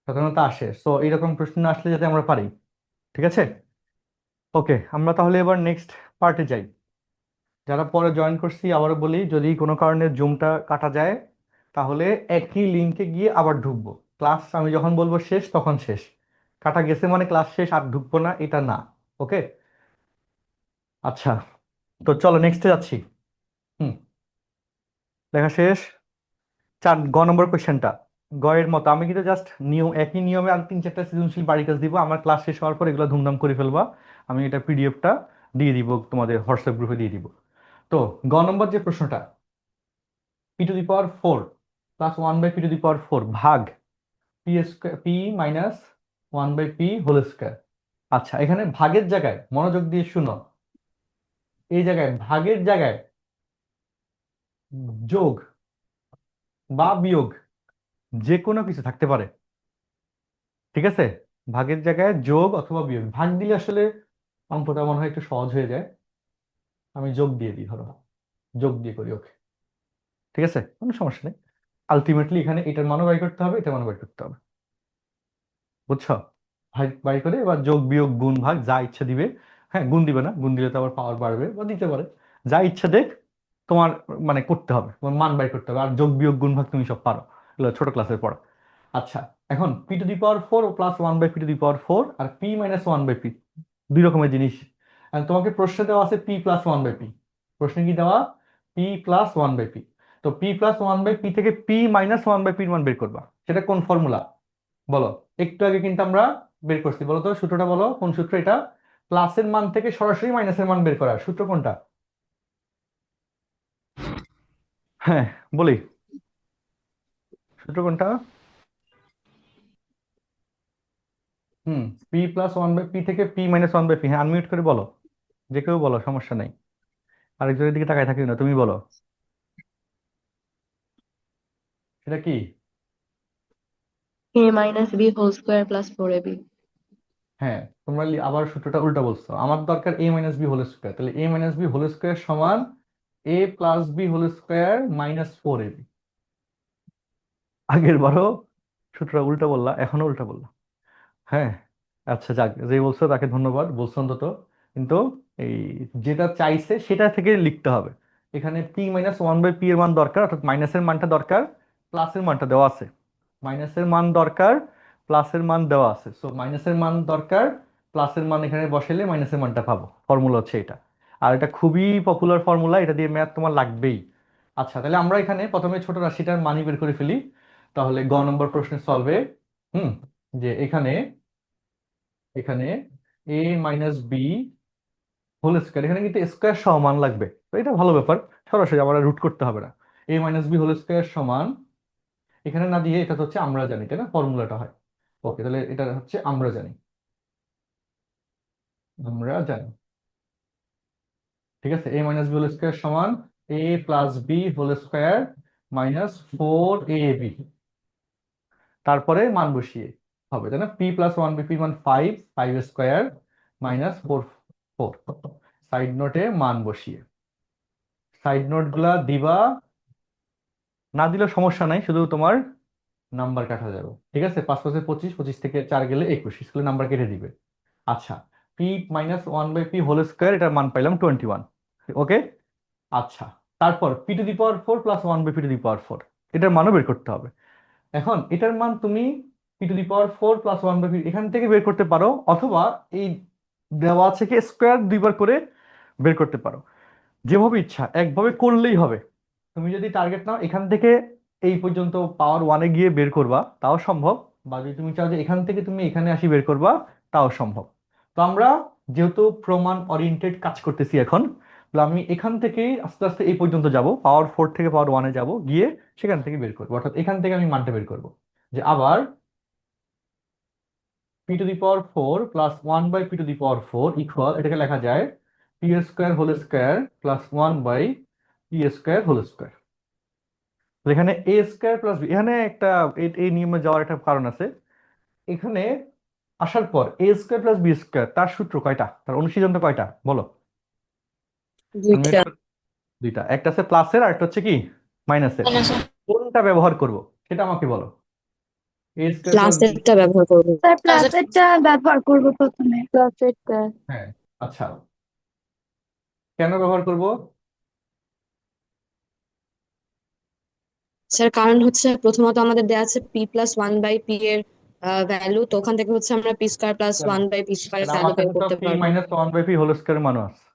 Speaker 1: সাধারণত আসে। সো এইরকম প্রশ্ন না আসলে যাতে আমরা পারি, ঠিক আছে? ওকে, আমরা তাহলে এবার নেক্সট পার্টে যাই। যারা পরে জয়েন করছি আবারও বলি, যদি কোনো কারণে জুমটা কাটা যায় তাহলে একই লিঙ্কে গিয়ে আবার ঢুকবো। ক্লাস আমি যখন বলবো শেষ তখন শেষ, কাটা গেছে মানে ক্লাস শেষ আর ঢুকবো না এটা না, ওকে? আচ্ছা, তো চলো নেক্সটে যাচ্ছি। হুম, লেখা শেষ। 4 নম্বর কোয়েশ্চেনটা গ এর মতো, আমি কিন্তু জাস্ট নিয়ম, একই নিয়মে আর 3 4টা সৃজনশীল বাড়ি কাজ দিব, আমার ক্লাস শেষ হওয়ার পর এগুলো ধুমধাম করে ফেলবা। আমি এটা পিডিএফটা দিয়ে দিব তোমাদের হোয়াটসঅ্যাপ গ্রুপে দিয়ে দিব। তো গ নম্বর যে প্রশ্নটা, p⁴ +1/p⁴ ভাগ p² p - 1/p whole square. আচ্ছা, এখানে ভাগের জায়গায় মনোযোগ দিয়ে শুনো, এই জায়গায় ভাগের জায়গায় যোগ বা বিয়োগ যে কোনো কিছু থাকতে পারে। ঠিক আছে, ভাগের জায়গায় যোগ অথবা বিয়োগ, ভাগ দিলে আসলে অঙ্কটা মনে হয় একটু সহজ হয়ে যায়। আমি যোগ দিয়ে দিই, ধরো যোগ দিয়ে করি, ওকে, ঠিক আছে, কোনো সমস্যা নেই। আলটিমেটলি এখানে এটার মানও বাই করতে হবে, এটার মানও বাই করতে হবে, বুঝছো? ভাগ বাই করে এবার যোগ বিয়োগ গুণ ভাগ যা ইচ্ছা দিবে। হ্যাঁ, গুণ দিবে না, গুণ দিলে তো আবার পাওয়ার বাড়বে, বা দিতে পারে, যা ইচ্ছা দেখ তোমার, মানে করতে হবে, তোমার মান বাই করতে হবে। আর যোগ বিয়োগ গুণ ভাগ তুমি সব পারো, এগুলো ছোট ক্লাসের পড়া। আচ্ছা, এখন p⁴ প্লাস 1/p⁴ আর p-1/p, দুই রকমের জিনিস। আর তোমাকে প্রশ্নে দেওয়া আছে p+1/p, প্রশ্নে কি দেওয়া, p+1/p। তো p+1/p থেকে p-1/p এর মান বের করবা, সেটা কোন ফর্মুলা বলো? একটু আগে কিন্তু আমরা বের করছি, বলো তো সূত্রটা, বলো কোন সূত্র এটা? প্লাসের মান থেকে সরাসরি মাইনাসের মান বের করার সূত্র কোনটা? হ্যাঁ, বলি, সূত্র কোনটা? হুম, p+1/p থেকে p-1/p। হ্যাঁ, আনমিউট করে বলো, যে কেউ বলো, সমস্যা নাই, আরেকজনের দিকে তাকায় থাকি না, তুমি বলো সেটা কি।
Speaker 3: a minus b whole square plus 4ab.
Speaker 1: হ্যাঁ, তোমরা আবার সূত্রটা উল্টা বলছো, আমার দরকার a-b হোল স্কোয়ার, তাহলে a-b হোল স্কোয়ার সমান a+b হোল স্কোয়ার -4ab। আগের বারও সূত্রটা উল্টা বললা, এখনো উল্টা বললা। হ্যাঁ, আচ্ছা যাক, যে বলছো তাকে ধন্যবাদ, বলছো অন্তত। কিন্তু এই যেটা চাইছে সেটা থেকে লিখতে হবে। এখানে p-1/p এর মান দরকার, অর্থাৎ মাইনাসের মানটা দরকার, প্লাসের মানটা দেওয়া আছে। মাইনাসের মান দরকার, প্লাসের মান দেওয়া আছে, সো মাইনাসের মান দরকার, প্লাসের মান এখানে বসাইলে মাইনাসের মানটা পাবো। ফর্মুলা হচ্ছে এটা, আর এটা খুবই পপুলার ফর্মুলা, এটা দিয়ে ম্যাথ তোমার লাগবেই। আচ্ছা, তাহলে আমরা এখানে প্রথমে ছোট রাশিটার মানই বের করে ফেলি, তাহলে গ নম্বর প্রশ্নের সলভে। হুম, যে এখানে এখানে a-b হোল স্কোয়ার, এখানে কিন্তু স্কোয়ার সমান লাগবে, তো এটা ভালো ব্যাপার, সরাসরি আমরা রুট করতে হবে না। a-b হোল স্কোয়ার সমান, এখানে না দিয়ে এটা তো হচ্ছে আমরা জানি, তাই না, ফর্মুলাটা হয়। ওকে, তাহলে এটা হচ্ছে আমরা জানি, আমরা জানি, ঠিক আছে। a-b হোল স্কোয়ার সমান a+b হোল স্কোয়ার -4ab, তারপরে মান বসিয়ে হবে, তাই না, p+1/p মান 5, 5 স্কোয়ার -4, 4, সাইড নোটে মান বসিয়ে, সাইড নোট গুলা দিবা, না দিলেও সমস্যা নাই, শুধু তোমার নাম্বার কাটা যাবে, ঠিক আছে। 5×5 = 25, 25 থেকে 4 গেলে 21, স্কুলে নাম্বার কেটে দিবে। আচ্ছা, p-1/p হোল স্কোয়ার, এটার মান পাইলাম 21, ওকে। আচ্ছা, তারপর p⁴ প্লাস 1/p⁴, এটার মানও বের করতে হবে। এখন এটার মান তুমি p⁴ প্লাস 1/p এখান থেকে বের করতে পারো, অথবা এই দেওয়া থেকে স্কোয়ার দুইবার করে বের করতে পারো, যেভাবে ইচ্ছা, একভাবে করলেই হবে। তুমি যদি টার্গেট নাও এখান থেকে এই পর্যন্ত পাওয়ার 1-এ গিয়ে বের করবা, তাও সম্ভব, বা যদি তুমি চাও যে এখান থেকে তুমি এখানে আসি বের করবা, তাও সম্ভব। তো আমরা যেহেতু প্রমাণ ওরিয়েন্টেড কাজ করতেছি এখন, তাহলে আমি এখান থেকেই আস্তে আস্তে এই পর্যন্ত যাব, পাওয়ার 4 থেকে পাওয়ার 1-এ যাব, গিয়ে সেখান থেকে বের করবো, অর্থাৎ এখান থেকে আমি মানটা বের করবো, যে আবার p⁴ প্লাস 1/p⁴ ইকুয়াল, এটাকে লেখা যায় p² whole square plus 1/p² whole square. এখানে a² + b, এখানে একটা এই নিয়মে যাওয়ার একটা কারণ আছে। এখানে আসার পর a² + b² তার সূত্র কয়টা, তার অনুশীলনটা কয়টা বলো?
Speaker 3: দুইটা।
Speaker 1: দুইটা, একটা আছে প্লাসের আর একটা হচ্ছে কি মাইনাসের। কোনটা ব্যবহার করব সেটা আমাকে বলো। a²+b,
Speaker 3: প্লাসেরটা ব্যবহার করবো।
Speaker 2: স্যার প্লাসেরটা ব্যবহার করব প্রথমে।
Speaker 4: প্লাসেরটা।
Speaker 1: হ্যাঁ, আচ্ছা, কেন ব্যবহার করব?
Speaker 3: স্যার কারণ হচ্ছে প্রথমত আমাদের দেওয়া আছে p+1/p এর ভ্যালু, তো ওখান থেকে হচ্ছে আমরা p² প্লাস
Speaker 1: কেন?
Speaker 3: 1/p² এর
Speaker 1: কারণ
Speaker 3: ভ্যালু
Speaker 1: আমার
Speaker 3: বের
Speaker 1: কাছে তো
Speaker 3: করতে পারবো।
Speaker 1: p-1/p হোল স্কোয়ার মানও আছে,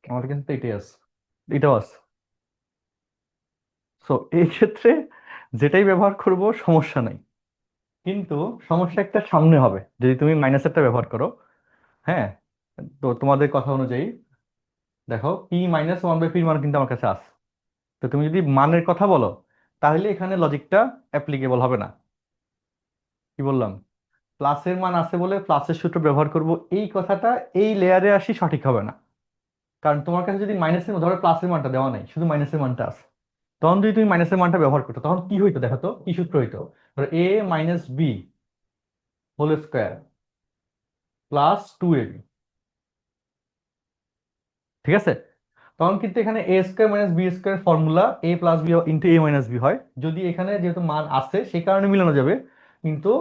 Speaker 1: আমাদের কিন্তু এটাই আছে, এটাও আছে। সো এই ক্ষেত্রে যেটাই ব্যবহার করব সমস্যা নাই, কিন্তু সমস্যা একটা সামনে হবে যদি তুমি মাইনাসেরটা ব্যবহার করো। হ্যাঁ, তো তোমাদের কথা অনুযায়ী দেখো p-1/p মান কিন্তু আমার কাছে আছে, তো তুমি যদি মানের কথা বলো, তাহলে এখানে লজিকটা অ্যাপ্লিকেবল হবে না। কি বললাম? প্লাসের মান আছে বলে প্লাসের সূত্র ব্যবহার করব, এই কথাটা এই লেয়ারে আসি সঠিক হবে না। কারণ তোমার কাছে যদি মাইনাসের, ধরো প্লাসের মানটা দেওয়া নাই, শুধু মাইনাসের মানটা আছে, তখন যদি তুমি মাইনাসের মানটা ব্যবহার করতো তখন কি হইতো দেখো তো, কি সূত্র হইতো? ধরো a minus B whole square plus 2ab, ঠিক আছে? তখন কিন্তু এখানে A square minus B square formula A plus B into A minus B হয়, যদি এখানে যেহেতু মান আছে সেই কারণে মিলানো যাবে। কিন্তু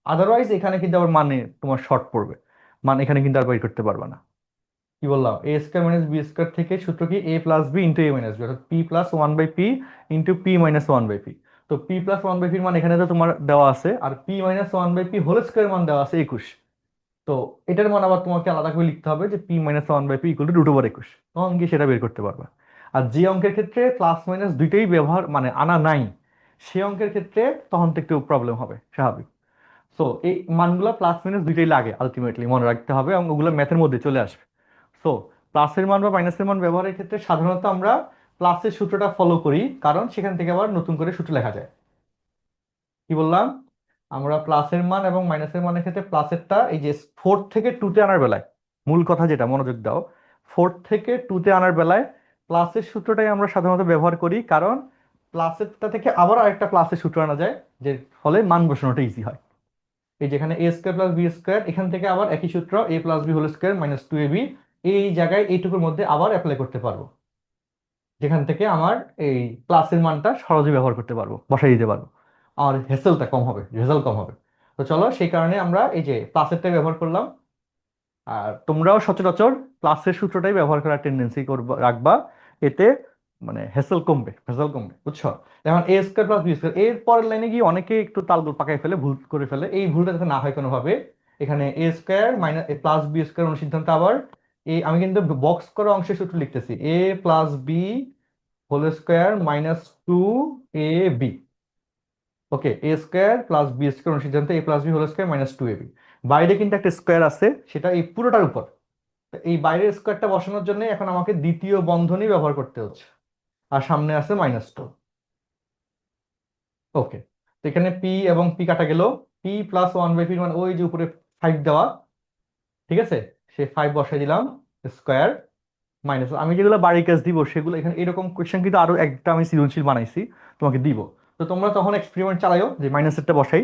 Speaker 1: আদারওয়াইজ এখানে কিন্তু আবার মানে তোমার শর্ট পড়বে, মান এখানে কিন্তু আর বের করতে পারবে না। কি বললাম, A square minus B square থেকে সূত্র কি A plus B into A minus B, অর্থাৎ P plus one by P into P minus one by P. তো পি প্লাস ওয়ান বাই পির মান এখানে তো তোমার দেওয়া আছে, আর P minus one by P whole square মান দেওয়া আছে 21। তো এটার মান আবার তোমাকে আলাদা করে লিখতে হবে যে p minus one by p equal to √21, তখন গিয়ে সেটা বের করতে পারবা। আর যে অঙ্কের ক্ষেত্রে প্লাস মাইনাস দুইটাই ব্যবহার মানে আনা নাই, সে অঙ্কের ক্ষেত্রে তখন তো একটু প্রবলেম হবে, স্বাভাবিক। সো এই মানগুলো প্লাস মাইনাস দুইটাই লাগে, আলটিমেটলি মনে রাখতে হবে, এবং ওগুলো ম্যাথের মধ্যে চলে আসবে। সো প্লাসের মান বা মাইনাসের মান ব্যবহারের ক্ষেত্রে সাধারণত আমরা প্লাসের সূত্রটা ফলো করি, কারণ সেখান থেকে আবার নতুন করে সূত্র লেখা যায়। কি বললাম, আমরা প্লাসের মান এবং মাইনাসের মানের ক্ষেত্রে প্লাসেরটা এই যে 4 থেকে 2-তে আনার বেলায়, মূল কথা যেটা মনোযোগ দাও, 4 থেকে 2-তে আনার বেলায় প্লাসের সূত্রটাই আমরা সাধারণত ব্যবহার করি, কারণ প্লাসেরটা থেকে আবার আরেকটা প্লাসের সূত্র আনা যায়, যে ফলে মান বসানোটা ইজি হয়। এই যেখানে A square plus B square, এখান থেকে আবার একই সূত্র এ plus B whole square minus 2ab, এই জায়গায় এইটুকুর মধ্যে আবার অ্যাপ্লাই করতে পারবো, যেখান থেকে আমার এই প্লাসের মানটা সহজে ব্যবহার করতে পারবো, বসাই দিতে পারবো, আর হেসেলটা কম হবে, রেজাল্ট কম হবে। তো চলো সেই কারণে আমরা এই যে প্লাসেরটাই ব্যবহার করলাম। আর তোমরাও সচরাচর প্লাসের সূত্রটাই ব্যবহার করার টেন্ডেন্সি করবা, রাখবা, এতে মানে হেসেল কমবে, ভেজাল কমবে, বুঝছো? এখন এ স্কোয়ার প্লাস বি স্কোয়ার, এর পরের লাইনে গিয়ে অনেকে একটু তালগোল পাকাই ফেলে, ভুল করে ফেলে, এই ভুলটা যাতে না হয় কোনোভাবে, এখানে A square minus A plus B square অনুসিদ্ধান্ত আবার এই আমি কিন্তু বক্স করা অংশের সূত্র লিখতেছি, A plus B whole square minus 2ab। Okay, A square plus B square অনুসিদ্ধান্ত A plus B whole square minus 2ab। বাইরে কিন্তু একটা স্কোয়ার আছে, সেটা এই পুরোটার উপর। তো এই বাইরের স্কোয়ারটা বসানোর জন্য এখন আমাকে দ্বিতীয় বন্ধনী ব্যবহার করতে হচ্ছে, আর সামনে আছে -2। ওকে, তো এখানে পি এবং পি কাটা গেল, p plus one by p মানে ওই যে উপরে 5 দেওয়া, ঠিক আছে, সে 5 বসাই দিলাম, স্কোয়ার মাইনাস, আমি যেগুলো বাড়ির কাজ দিব সেগুলো এখানে এরকম কোয়েশ্চেন কিন্তু আরো একটা আমি সৃজনশীল বানাইছি, তোমাকে দিব। তো তোমরা তখন এক্সপেরিমেন্ট চালাইও, যে মাইনাসেরটা বসাই,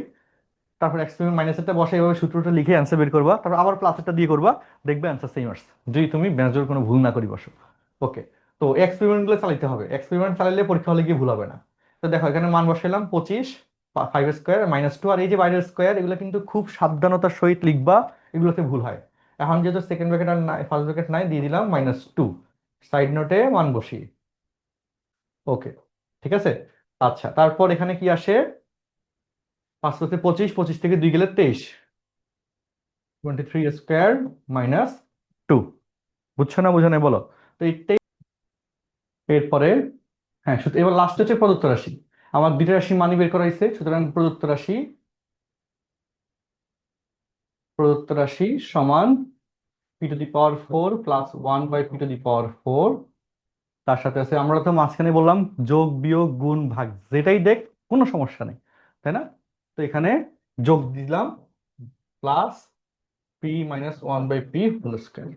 Speaker 1: তারপর এক্সপেরিমেন্ট মাইনাসেরটা বসাই, এভাবে সূত্রটা লিখে অ্যান্সার বের করবা, তারপর আবার প্লাসেরটা দিয়ে করবা, দেখবে অ্যান্সার সেম আসছে, যদি তুমি মেজর কোনো ভুল না করি বসো। ওকে, তো এক্সপেরিমেন্ট গুলো চালাইতে হবে, এক্সপেরিমেন্ট চালাইলে পরীক্ষা হলে গিয়ে ভুল হবে না। তো দেখো এখানে মান বসাইলাম 25, 5 স্কোয়ার -2, আর এই যে বাইরের স্কোয়ার, এগুলো কিন্তু খুব সাবধানতার সহিত লিখবা, এগুলোতে ভুল হয়। এখন যেহেতু সেকেন্ড ব্র্যাকেট আর নাই, ফার্স্ট ব্র্যাকেট নাই, দিয়ে দিলাম -2, সাইড নোটে মান বসিয়ে। ওকে, ঠিক আছে। আচ্ছা, তারপর এখানে কি আসে, 5 × 5 = 25, 25 থেকে 2 গেলে 23, 23 স্কোয়ার -2। বুঝছো না বুঝো না বলো? তো এইটাই। এরপরে হ্যাঁ, এবার লাস্ট হচ্ছে প্রদত্ত রাশি। আমার দুইটা রাশি মানি বের করা হয়েছে, সুতরাং প্রদত্ত রাশি সমান p⁴ প্লাস 1/p⁴। তার সাথে আছে, আমরা তো মাঝখানে বললাম যোগ বিয়োগ গুণ ভাগ যেটাই দেখ, কোনো সমস্যা নেই, তাই না? তো এখানে যোগ দিলাম, প্লাস p-1/p হোল স্কয়ার,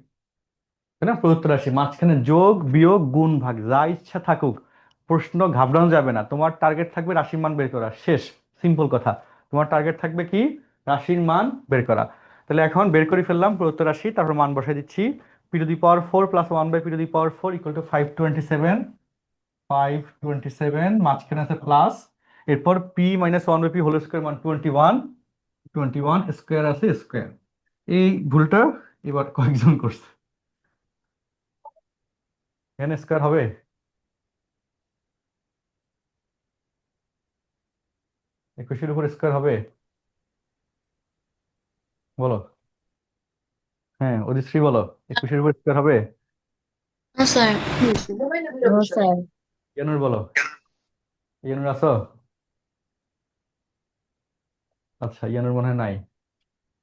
Speaker 1: তাই না? প্রদত্ত রাশি মাঝখানে যোগ বিয়োগ গুণ ভাগ যা ইচ্ছা থাকুক, প্রশ্ন ঘাবড়ানো যাবে না, তোমার টার্গেট থাকবে রাশির মান বের করা, শেষ, সিম্পল কথা। তোমার টার্গেট থাকবে কি, রাশির মান বের করা। তাহলে এখন বের করে ফেললাম প্রদত্ত রাশি, তারপর মান বসাই দিচ্ছি, p⁴ plus 1/p⁴ equal to 527, 527, মাঝখানে আছে প্লাস, এরপর p-1/p হোল স্কয়ার মান 21, 21 স্কয়ার আছে স্কয়ার। এই ভুলটা এবার কয়েকজন করছে, এখানে স্কয়ার হবে, একুশের উপর স্কয়ার হবে, বলো। হ্যাঁ, অদিশ্রী বলো, 21-এর উপর স্কয়ার হবে?
Speaker 2: No, sir.
Speaker 4: No sir.
Speaker 1: Yanur বলো, ইয়ানুর আছো? আচ্ছা, ইয়ানুর মনে হয় নাই।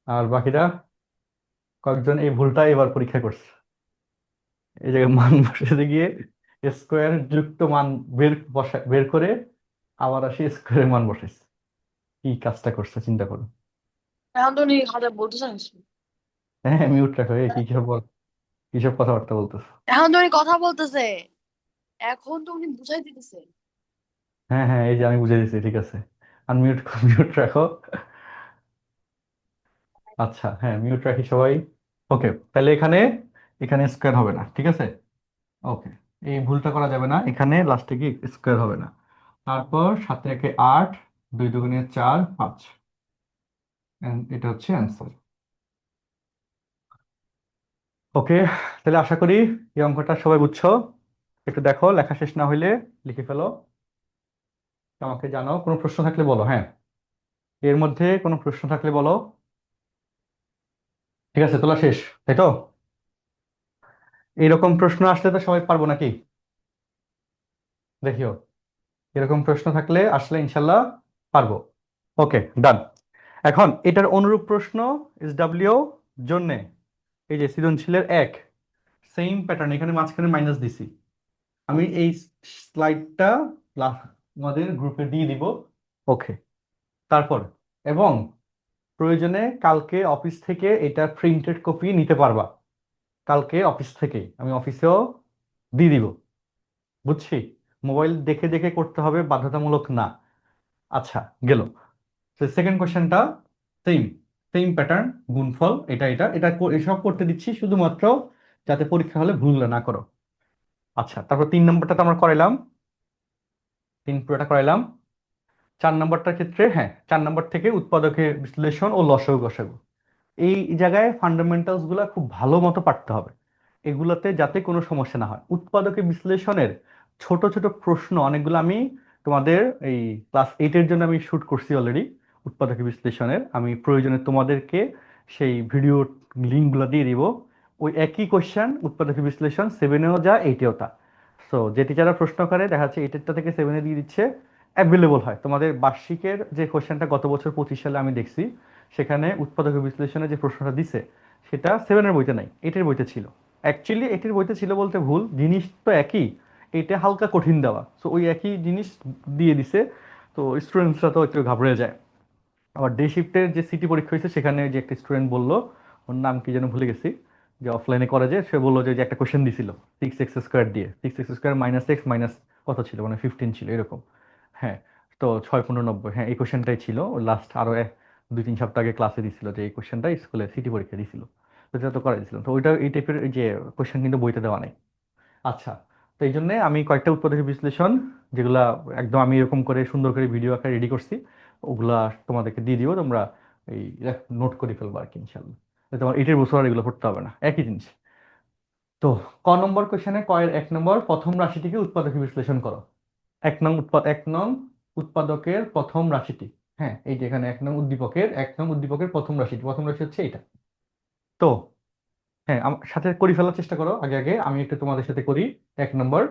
Speaker 1: আর বাকিরা কয়েকজন এই ভুলটা এবার পরীক্ষা করছে, এই জায়গায় মান বসাতে গিয়ে স্কোয়ার যুক্ত মান বের করে আবার আসি স্কোয়ারের মান বসাইছে, কি কাজটা করছে চিন্তা করো।
Speaker 2: এখন তো উনি হাজার বলতেছেন কিছু।
Speaker 1: হ্যাঁ, মিউট রাখো, এই কিসব কথাবার্তা বলতেছো?
Speaker 2: এখন তো উনি কথা বলতেছে, এখন তো উনি বুঝাই দিতেছে।
Speaker 1: হ্যাঁ হ্যাঁ, এই যে আমি বুঝে দিচ্ছি, ঠিক আছে। আনমিউট মিউট রাখো। আচ্ছা, হ্যাঁ, মিউট রাখি সবাই। ওকে, তাহলে এখানে এখানে স্কোয়ার হবে না, ঠিক আছে। ওকে, এই ভুলটা করা যাবে না, এখানে লাস্টে কি স্কোয়ার হবে না। তারপর 7 × 8, 2 × 2 = 4, 5। এটা হচ্ছে অ্যান্সার। ওকে, তাহলে আশা করি এই অঙ্কটা সবাই বুঝছো। একটু দেখো, লেখা শেষ না হইলে লিখে ফেলো, আমাকে জানাও। কোনো প্রশ্ন থাকলে বলো, হ্যাঁ। এর মধ্যে কোনো প্রশ্ন থাকলে বলো। ঠিক আছে, তোলা শেষ, তাই তো? এইরকম প্রশ্ন আসলে তো সবাই পারবো নাকি? দেখিও, এরকম প্রশ্ন থাকলে আসলে ইনশাল্লাহ পারবো। ওকে, ডান। এখন এটার অনুরূপ প্রশ্ন SW জন্যে, এই যে সৃজনশীলের এক, সেম প্যাটার্ন, এখানে মাঝখানে মাইনাস দিছি। আমি এই স্লাইডটা আমাদের গ্রুপে দিয়ে দিব। ওকে, তারপর এবং প্রয়োজনে কালকে অফিস থেকে এটা প্রিন্টেড কপি নিতে পারবা। কালকে অফিস থেকেই আমি অফিসেও দিয়ে দিব। বুঝছি, মোবাইল দেখে দেখে করতে হবে, বাধ্যতামূলক না। আচ্ছা, গেল। সেকেন্ড কোশ্চেনটা সেম, সেম প্যাটার্ন, গুণফল, এসব করতে দিচ্ছি শুধুমাত্র যাতে পরীক্ষা হলে ভুল না করো। আচ্ছা, তারপর 3 নম্বরটা তো আমরা করাইলাম, পুরোটা করাইলাম। 4 নম্বরটার ক্ষেত্রে, হ্যাঁ, 4 নম্বর থেকে উৎপাদকের বিশ্লেষণ ও লসাগু গসাগু, এই জায়গায় ফান্ডামেন্টালস গুলা খুব ভালো মতো পারতে হবে, এগুলাতে যাতে কোনো সমস্যা না হয়। উৎপাদকের বিশ্লেষণের ছোট ছোট প্রশ্ন অনেকগুলো আমি তোমাদের এই ক্লাস 8-এর জন্য আমি শুট করছি অলরেডি। উৎপাদকের বিশ্লেষণের আমি প্রয়োজনে তোমাদেরকে সেই ভিডিও লিঙ্কগুলো দিয়ে দিব। ওই একই কোশ্চেন উৎপাদকের বিশ্লেষণ 7-এও যা, 8-এও তা। সো যে টিচাররা প্রশ্ন করে দেখা যাচ্ছে 8-এরটা থেকে 7-এ দিয়ে দিচ্ছে, অ্যাভেলেবল হয়। তোমাদের বার্ষিকের যে কোশ্চেনটা গত বছর 25 সালে আমি দেখছি, সেখানে উৎপাদক বিশ্লেষণে যে প্রশ্নটা দিছে সেটা 7-এর বইতে নাই, 8-এর বইতে ছিল। অ্যাকচুয়ালি 8-এর বইতে ছিল বলতে ভুল, জিনিস তো একই, এটা হালকা কঠিন দেওয়া, সো ওই একই জিনিস দিয়ে দিছে। তো স্টুডেন্টসরা তো একটু ঘাবড়ে যায়। আবার ডে শিফটের যে সিটি পরীক্ষা হয়েছে সেখানে যে একটা স্টুডেন্ট বললো, ওর নাম কি যেন ভুলে গেছি, যে অফলাইনে করে, যে সে বললো যে একটা কোশ্চেন দিছিল 6x² দিয়ে, 6x² -x মাইনাস কত ছিল, মানে 15 ছিল এরকম। হ্যাঁ, তো 6×15, হ্যাঁ, এই কোশ্চেনটাই ছিল লাস্ট, আরো 2-3 সপ্তাহ আগে ক্লাসে দিছিল, যে এই কোশ্চেনটা স্কুলে সিটি পরীক্ষা দিছিল। তো যেটা তো করাই দিছিলাম, তো ওইটা এই টাইপের যে কোশ্চেন কিন্তু বইতে দেওয়া নাই। আচ্ছা, তো এই জন্য আমি কয়েকটা উৎপাদক বিশ্লেষণ, যেগুলা একদম আমি এরকম করে সুন্দর করে ভিডিও আকারে রেডি করছি, ওগুলা তোমাদেরকে দিয়ে দিব, তোমরা এই নোট করে ফেলবো আর কি, ইনশাল্লাহ। তো তোমার 8-এর বছর আর এগুলো পড়তে হবে না, একই জিনিস। তো নম্বর কোশ্চেনে কয়ের 1 নম্বর, প্রথম রাশিটিকে উৎপাদক বিশ্লেষণ করো। 1 নং উৎপাদকের প্রথম রাশিটি, হ্যাঁ, এই যে এখানে 1 নং উদ্দীপকের প্রথম রাশিটি, প্রথম রাশি হচ্ছে এইটা। তো হ্যাঁ, আমার সাথে করে ফেলার চেষ্টা করো, আগে আগে আমি একটু তোমাদের সাথে করি। 1 নম্বর।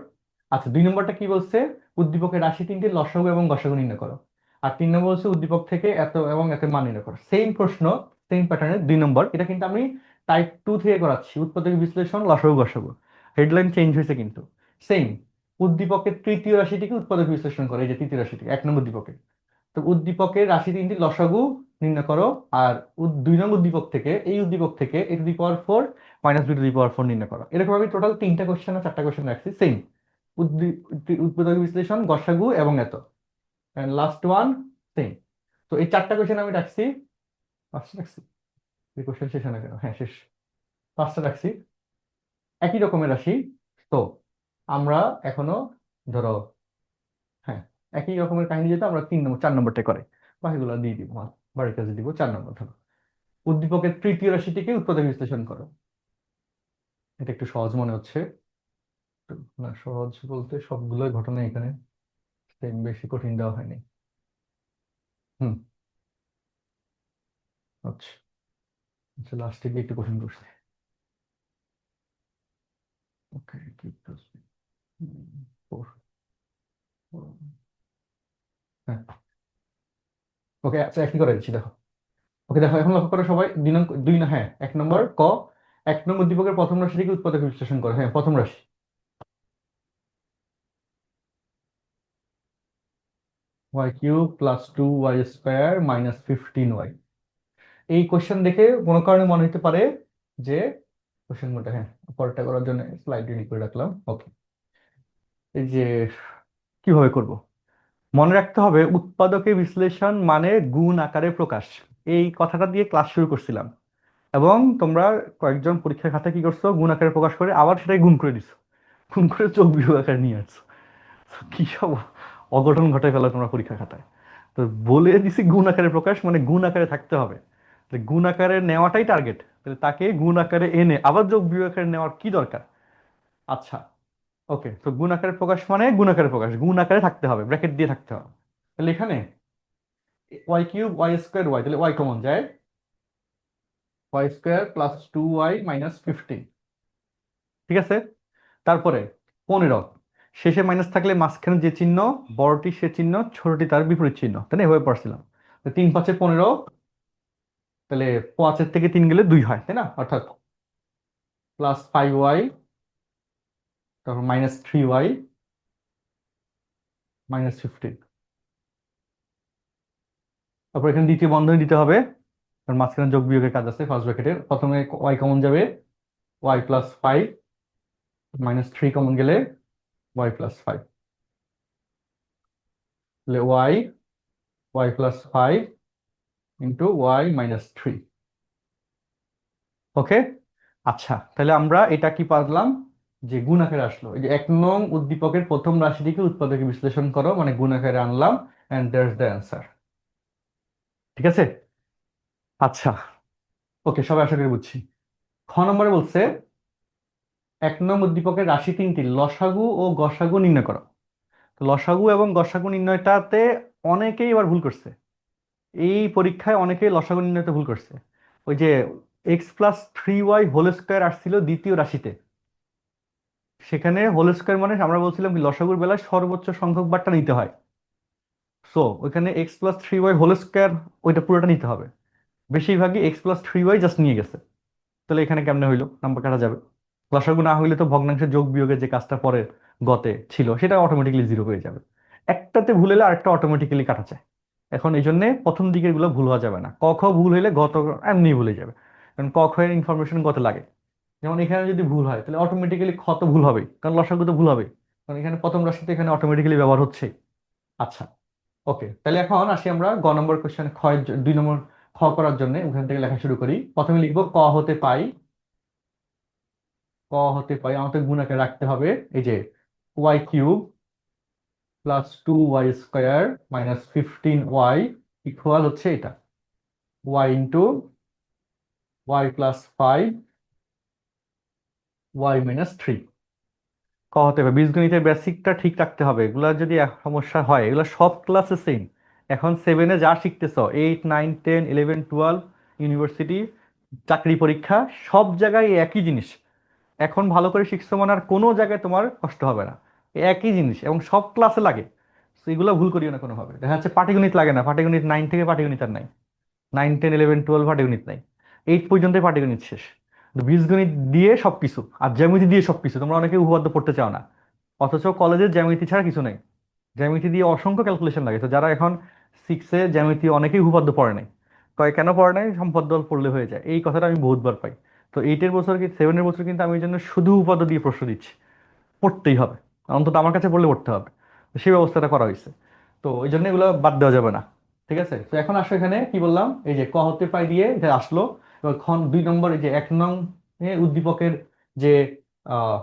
Speaker 1: আচ্ছা, 2 নম্বরটা কি বলছে? উদ্দীপকের রাশি 3টির লসাগু এবং গসাগু নির্ণয় করো। আর 3 নম্বর বলছে উদ্দীপক থেকে এত এবং এত মান নির্ণয় করো। সেম প্রশ্ন, সেম প্যাটার্নের 2 নম্বর, এটা কিন্তু আমি টাইপ 2 থেকে করাচ্ছি, উৎপাদক বিশ্লেষণ লসাগু গসাগু। হেডলাইন চেঞ্জ হয়েছে কিন্তু সেম। উদ্দীপকের তৃতীয় রাশিটিকে উৎপাদক বিশ্লেষণ করে, এই যে তৃতীয় রাশিটি 1 নম্বর উদ্দীপকে। তো উদ্দীপকের রাশি 3টি লসাগু নির্ণয় করো। আর 2 নং উদ্দীপক থেকে, এই উদ্দীপক থেকে a⁴ মাইনাস b⁴ নির্ণয় করো। এরকম আমি টোটাল 3টা কোশ্চেন আর 4টা কোশ্চেন রাখছি সেম। উদ্দীপক বিশ্লেষণ, গসাগু এবং এত, লাস্ট ওয়ান সেম। তো এই 4টা কোশ্চেন আমি রাখছি, 5টা রাখছি, এই কোশ্চেন শেষ হয় না কেন, হ্যাঁ শেষ, 5টা রাখছি, একই রকমের রাশি। তো আমরা এখনো ধরো, হ্যাঁ, একই রকমের কাহিনী, যেটা আমরা 3 নম্বর 4 নম্বরটা করে বাকিগুলো দিয়ে দিব, বাড়ির কাছে দিব। 4 নম্বর ধরো উদ্দীপকের তৃতীয় রাশিটিকে উৎপাদক বিশ্লেষণ করো। এটা একটু সহজ মনে হচ্ছে, না সহজ বলতে সবগুলোই ঘটনা এখানে same, বেশি কঠিন দেওয়া হয়নি। হুম, আচ্ছা আচ্ছা, লাস্টে গিয়ে একটু কঠিন করছে। ওকে, হ্যাঁ, ওকে, আচ্ছা একই করে দিচ্ছি, দেখো। ওকে, দেখো, এখন লক্ষ্য করো সবাই, 2 নং, হ্যাঁ, 1 নম্বর 1 নং উদ্দীপকের প্রথম রাশিটিকে উৎপাদক বিশ্লেষণ করো, হ্যাঁ, প্রথম রাশি y³ + 2y² - 15y। এই কোশ্চেন দেখে কোনো কারণে মনে হতে পারে যে কোশ্চেন মোটা, হ্যাঁ পরেরটা করার জন্য স্লাইড রেডি করে রাখলাম। ওকে, এই যে কিভাবে করব, মনে রাখতে হবে উৎপাদকে বিশ্লেষণ মানে গুণ আকারে প্রকাশ। এই কথাটা দিয়ে ক্লাস শুরু করছিলাম, এবং তোমরা কয়েকজন পরীক্ষার খাতায় কি করছো, গুণ আকারে প্রকাশ করে আবার সেটাই গুণ করে দিছো, গুণ করে চোখ বিয়োগ আকারে নিয়ে আসছো। তো কি সব অঘটন ঘটে ফেলা তোমরা পরীক্ষা খাতায়। তো বলে দিছি গুণ আকারে প্রকাশ মানে গুণ আকারে থাকতে হবে, তাহলে গুণ আকারে নেওয়াটাই টার্গেট, তাহলে তাকে গুণ আকারে এনে আবার যোগ বিয়োগ আকারে নেওয়ার কি দরকার। আচ্ছা, ওকে, তো গুণ আকারে প্রকাশ মানে গুণ আকারে প্রকাশ, গুণ আকারে থাকতে হবে, ব্র্যাকেট দিয়ে থাকতে হবে। তাহলে এখানে y cube y square y, তাহলে ওয়াই কমন যায়, y square plus 2y minus 15, ঠিক আছে। তারপরে 15, শেষে মাইনাস থাকলে মাঝখানে যে চিহ্ন বড়টি সে চিহ্ন, ছোটটি তার বিপরীত চিহ্ন, তাই না, এভাবে পড়ছিলাম। 3 5 15, তাহলে 5-এর থেকে 3 গেলে 2 হয়, তাই না, অর্থাৎ প্লাস 5y, তারপর মাইনাস 3y মাইনাস 15। তারপর এখানে দ্বিতীয় বন্ধনী দিতে হবে, কারণ মাঝখানে যোগ বিয়োগের কাজ আছে। ফার্স্ট ব্র্যাকেটের প্রথমে y কমন যাবে, y প্লাস 5 মাইনাস 3 কমন গেলে y প্লাস 5, তাহলে y plus 5 into y minus 3। ওকে, আচ্ছা, তাহলে আমরা এটা কি পারলাম, যে গুণ আকারে আসলো। এই যে 1 নং উদ্দীপকের প্রথম রাশিটিকে উৎপাদকে বিশ্লেষণ করো মানে গুণ আকারে আনলাম, এন্ড দ্যাটস দ্য অ্যান্সার। ঠিক আছে, আচ্ছা, ওকে, সবাই আশা করি বুঝছি। খ নম্বরে বলছে 1 নং উদ্দীপকের রাশি 3টি লসাগু ও গসাগু নির্ণয় করো। তো লসাগু এবং গসাগু নির্ণয়টাতে অনেকেই এবার ভুল করছে, এই পরীক্ষায় অনেকেই লসাগু নির্ণয়তে ভুল করছে। ওই যে x+3y হোল স্কোয়ার আসছিল দ্বিতীয় রাশিতে, সেখানে হোল স্কোয়ার মানে আমরা বলছিলাম কি লসাগুর বেলায় সর্বোচ্চ সংখ্যক বারটা নিতে হয়। সো ওইখানে x+3y হোল স্কোয়ার ওইটা পুরোটা নিতে হবে, বেশিরভাগই x+3y জাস্ট নিয়ে গেছে। তাহলে এখানে কেমনে হইলো, নাম্বার কাটা যাবে। লসাগু না হইলে তো ভগ্নাংশের যোগ বিয়োগের যে কাজটা পরে গতে ছিল সেটা অটোমেটিক্যালি 0 হয়ে যাবে। একটাতে ভুল হলে আরেকটা অটোমেটিক্যালি কাটা যায়। এখন এই জন্য প্রথম দিকের গুলো ভুল হওয়া যাবে না, ক খ ভুল হইলে গত এমনি ভুলে যাবে, কারণ ক খ এর ইনফরমেশন গতে লাগে। যেমন এখানে যদি ভুল হয় তাহলে অটোমেটিক্যালি খ তো ভুল হবে, কারণ লসাগু তো ভুল হবে, কারণ এখানে প্রথম রাশিতে এখানে অটোমেটিক্যালি ব্যবহার হচ্ছে। আচ্ছা, ওকে, তাহলে এখন আসি আমরা গ নম্বর কোশ্চেন, 2 নম্বর খ করার জন্য ওখান থেকে লেখা শুরু করি। প্রথমে লিখবো ক হতে পাই, আমাকে গুণাকে রাখতে হবে। এই যে y cube plus 2y square minus 15y equal হচ্ছে এটা y into y plus 5 y minus 3। ক হতে হবে, বীজগণিতের বেসিকটা ঠিক রাখতে হবে, এগুলা যদি সমস্যা হয় এগুলো সব ক্লাসে সেম। এখন 7-এ যা শিখতেছ, 8 9 10 11 12 ইউনিভার্সিটি চাকরি পরীক্ষা সব জায়গায় এই একই জিনিস। এখন ভালো করে শিখছো মানে আর কোনো জায়গায় তোমার কষ্ট হবে না, এই একই জিনিস এবং সব ক্লাসে লাগে। তো এগুলো ভুল করিও না কোনোভাবে। দেখা যাচ্ছে পাটিগণিত লাগে না, পাটিগণিত 9 থেকে পাটিগণিত আর নাই, 9 10 11 12 পাটিগণিত নাই, 8 পর্যন্তই পাটিগণিত শেষ। তো বীজগণিত দিয়ে সবকিছু আর জ্যামিতি দিয়ে সবকিছু, তোমরা অনেকে উপপাদ্য পড়তে চাও না, অথচ কলেজের জ্যামিতি ছাড়া কিছু নেই। জ্যামিতি দিয়ে অসংখ্য ক্যালকুলেশন লাগে। তো যারা এখন 6-এ জ্যামিতি অনেকেই উপপাদ্য পড়ে নাই, কয় কেন পড়ে নাই, সম্পদ দল পড়লে হয়ে যায়, এই কথাটা আমি বহুতবার পাই। তো 8-এর বছর কি 7-এর বছর কিন্তু আমি এই জন্য শুধু উপপাদ্য দিয়ে প্রশ্ন দিচ্ছি, পড়তেই হবে, অন্তত আমার কাছে পড়লে পড়তে হবে। তো সেই ব্যবস্থাটা করা হয়েছে, তো এই জন্য এগুলো বাদ দেওয়া যাবে না। ঠিক আছে, তো এখন আসো এখানে কি বললাম, এই যে ক হতে পাই দিয়ে এটা আসলো। এবার 2 নম্বর, এই যে 1 নং উদ্দীপকের যে আহ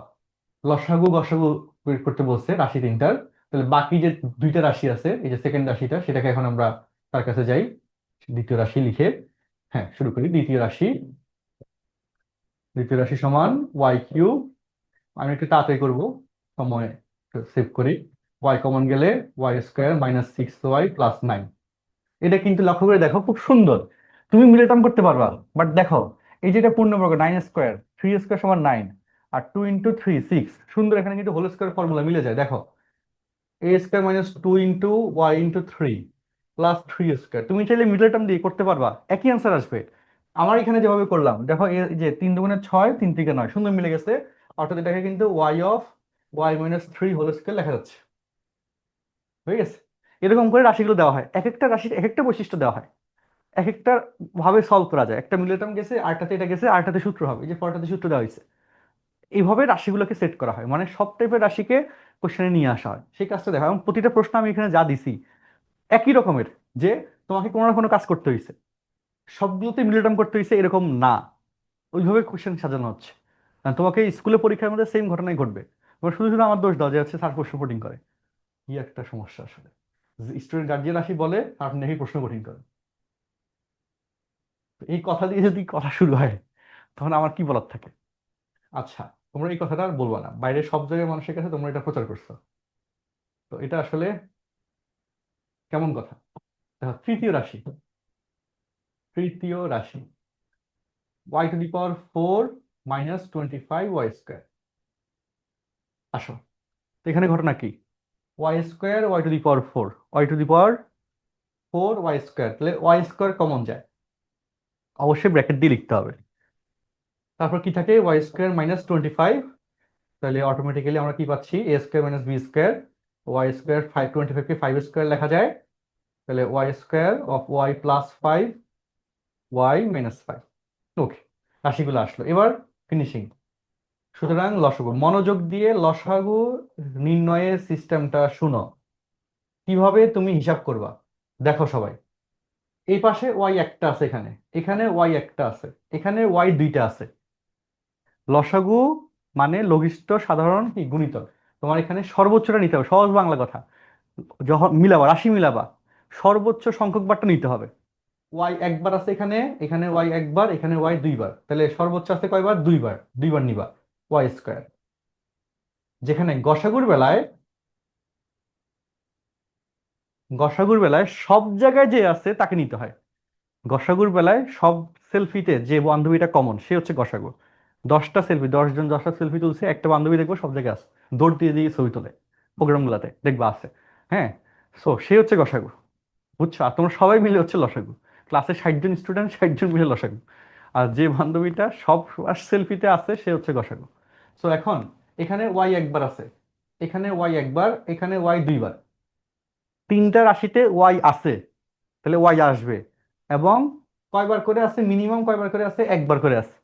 Speaker 1: লসাগু গসাগু বের করতে বলছে রাশি 3টার, তাহলে বাকি যে 2টা রাশি আছে, এই যে সেকেন্ড রাশিটা, সেটাকে এখন আমরা তার কাছে যাই, দ্বিতীয় রাশি লিখে। হ্যাঁ, শুরু করি। দ্বিতীয় রাশি সমান ওয়াই কিউব, আমি একটু তাড়াতাড়ি করবো, সময় সেভ করি। ওয়াই কমন গেলে y square minus 6y plus 9। এটা কিন্তু লক্ষ্য করে দেখো খুব সুন্দর, তুমি মিলে টার্ম করতে পারবা। বাট দেখো, এই যেটা পূর্ণবর্গ 9 স্কোয়ার, 3 স্কোয়ার সমান 9, আর 2 × 3 6, সুন্দর, এখানে কিন্তু হোল স্কোয়ার ফর্মুলা মিলে যায়। দেখো, A square minus 2 × y × 3 plus 3 square, তুমি চাইলে মিডল টার্ম দিয়ে করতে পারবা, একই অ্যান্সার আসবে। আমার এখানে যেভাবে করলাম, দেখো এই যে 3 × 2 = 6, 3 × 9, সুন্দর মিলে গেছে। অর্থাৎ এটাকে কিন্তু y−3 হোল স্কোয়ার লেখা যাচ্ছে, হয়ে গেছে। এরকম করে রাশিগুলো দেওয়া হয়, এক একটা রাশির এক একটা বৈশিষ্ট্য দেওয়া হয়। এক একটা ভাবে সলভ করা যায়, একটা মিডল টার্ম গেছে, আরেকটাতে এটা গেছে, আরেকটাতে সূত্র হবে, এই যে পরেরটাতে সূত্র দেওয়া হয়েছে, এইভাবে রাশিগুলোকে সেট করা হয়, মানে সব টাইপের রাশিকে কোশ্চেনে নিয়ে আসা হয়, সেই কাজটা দেখা হয়। এবং প্রতিটা প্রশ্ন আমি এখানে যা দিছি একই রকমের, যে তোমাকে কোনো না কোনো কাজ করতে হয়েছে, সবগুলোতে মিডল টার্ম করতে হয়েছে এরকম না, ওইভাবে কোশ্চেন সাজানো হচ্ছে। তোমাকে স্কুলে পরীক্ষার মধ্যে সেম ঘটনাই ঘটবে, তোমার শুধু শুধু আমার দোষ দাও যে হচ্ছে স্যার প্রশ্ন কঠিন করে, কি একটা সমস্যা আসলে। স্টুডেন্ট গার্জিয়ান আসি বলে আর নাকি প্রশ্ন কঠিন করে, তো এই কথা দিয়ে যদি কথা শুরু হয় তখন আমার কি বলার থাকে। আচ্ছা, তোমরা এই কথাটা আর বলবা না, বাইরে সব জায়গায় মানুষের কাছে তোমরা এটা প্রচার করছো, তো এটা আসলে কেমন কথা। দেখো, তৃতীয় রাশি y⁴ আসো, তো এখানে ঘটনা কি, y² তাহলে y² কমন যায়, অবশ্যই ব্র্যাকেট দিয়ে লিখতে হবে। তারপর কি থাকে, y² - 25, তাহলে অটোমেটিক্যালি আমরা কি পাচ্ছি, a² - b², y² 25কে 5² লেখা যায়, তাহলে y² y+5 ওকে, রাশিগুলো আসলো, এবার ফিনিশিং। সুতরাং লসাগু, মনোযোগ দিয়ে লসাগু নির্ণয়ের সিস্টেমটা শুনো, কিভাবে তুমি হিসাব করবা। দেখো সবাই, এই পাশে ওয়াই একটা আছে, এখানে এখানে ওয়াই একটা আছে, এখানে ওয়াই দুইটা আছে। লসাগু মানে লঘিষ্ঠ সাধারণ কি গুণিতক, তোমার এখানে সর্বোচ্চটা নিতে হবে, সহজ বাংলা কথা, যখন মিলাবা রাশি মিলাবা সর্বোচ্চ সংখ্যক বারটা নিতে হবে। ওয়াই একবার আছে এখানে, এখানে ওয়াই একবার, এখানে ওয়াই দুইবার, তাহলে সর্বোচ্চ আছে কয়বার, দুইবার, দুইবার নিবা y²। যেখানে গসাগুর বেলায় সব জায়গায় যে আছে তাকে নিতে হয়, গসাগুর বেলায় সব সেলফিতে যে বান্ধবীটা কমন সে হচ্ছে গসাগু। 10টা সেলফি, 10 জন 10টা সেলফি তুলছে, একটা বান্ধবী দেখবো সব জায়গায় আছে, দৌড় দিয়ে দিয়ে ছবি তোলে, প্রোগ্রামগুলোতে দেখবা আছে। হ্যাঁ, সো সে হচ্ছে গসাগু, বুঝছো, আর তোমরা সবাই মিলে হচ্ছে লসাগু, ক্লাসে 60 জন স্টুডেন্ট, 60 জন মিলে লসাগু, আর যে বান্ধবীটা সব সেলফিতে আছে সে হচ্ছে গসাগু। সো এখন এখানে ওয়াই একবার আছে, এখানে ওয়াই একবার, এখানে ওয়াই দুইবার, তিনটা রাশিতে ওয়াই আছে, তাহলে ওয়াই আসবে, এবং কয়বার করে আছে, মিনিমাম কয়বার করে আছে, একবার করে আছে,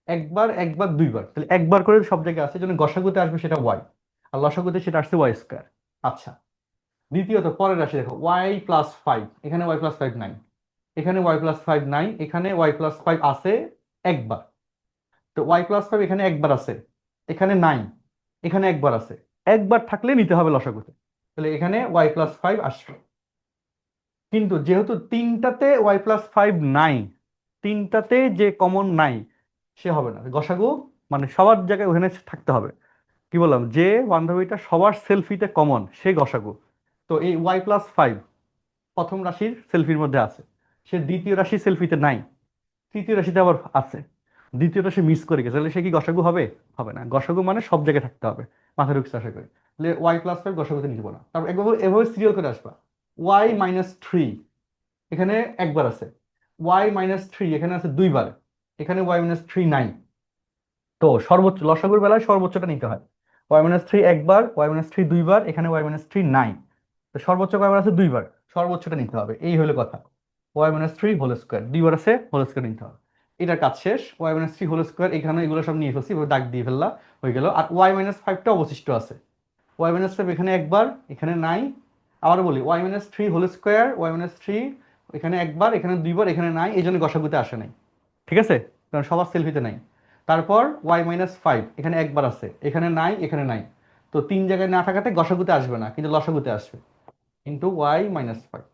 Speaker 1: একবার একবার দুইবার, তাহলে একবার করে সব জায়গায় আছে, জন্য গসাগুতে আসবে সেটা ওয়াই, আর লসাগুতে সেটা আসছে y²। আচ্ছা, দ্বিতীয়ত পরের রাশি দেখো, y+5, এখানে y+5 নাই, এখানে y+5 নাই, এখানে y+5 আছে একবার, তো y+5 এখানে একবার আছে, এখানে নাই, এখানে একবার আছে, একবার থাকলে নিতে হবে লসাগুতে, তাহলে এখানে y+5 আসবে। কিন্তু যেহেতু তিনটাতে y+5 নাই, তিনটাতে যে কমন নাই সে হবে না গসাগু, মানে সবার জায়গায় ওখানে থাকতে হবে। কি বললাম, যে বান্ধবীটা সবার সেলফিতে কমন সে গসাগু। তো এই y+5 প্রথম রাশির সেলফির মধ্যে আছে, সে দ্বিতীয় রাশির সেলফিতে নাই, তৃতীয় রাশিতে আবার আছে, দ্বিতীয়টা সে মিস করে গেছে, তাহলে সে কি গসাগু হবে, হবে না। গসাগু মানে সব জায়গায় থাকতে হবে, মাথায় ঢুকছে আশা করি। তাহলে y+5 গসাগুতে নিতে না। তারপর একবার এভাবে সিরিয়াল করে আসবা, y-3 এখানে একবার আছে, y-3 এখানে আছে দুইবার, এখানে y-3 নাই, তো সর্বোচ্চ লসাগুর বেলায় সর্বোচ্চটা নিতে হয়, y-3 একবার, y-3 দুইবার, এখানে y-3 নাই, তো সর্বোচ্চ কয়বার আছে, দুইবার, সর্বোচ্চটা নিতে হবে, এই হলো কথা। y-3 হোল স্কোয়ার দুইবার আছে, হোল স্কোয়ার নিতে হবে, এটার কাজ শেষ। y-3 হোল স্কোয়ার এখানে এগুলো সব নিয়ে ফেলছি, এবার দাগ দিয়ে ফেললা, হয়ে গেল। আর y-5টা অবশিষ্ট আছে, y-5 এখানে একবার, এখানে নাই, আবার বলি y-3 হোল স্কোয়ার, y-3 এখানে একবার, এখানে দুইবার, এখানে নাই, এই জন্য গসাগুতে আসে নাই, ঠিক আছে, কারণ সবার সেলফিতে নাই। তারপর y-5 এখানে একবার আছে, এখানে নাই, এখানে নাই, তো তিন জায়গায় না থাকাতে গসাগুতে আসবে না, কিন্তু লসাগুতে আসবে, কিন্তু y-5,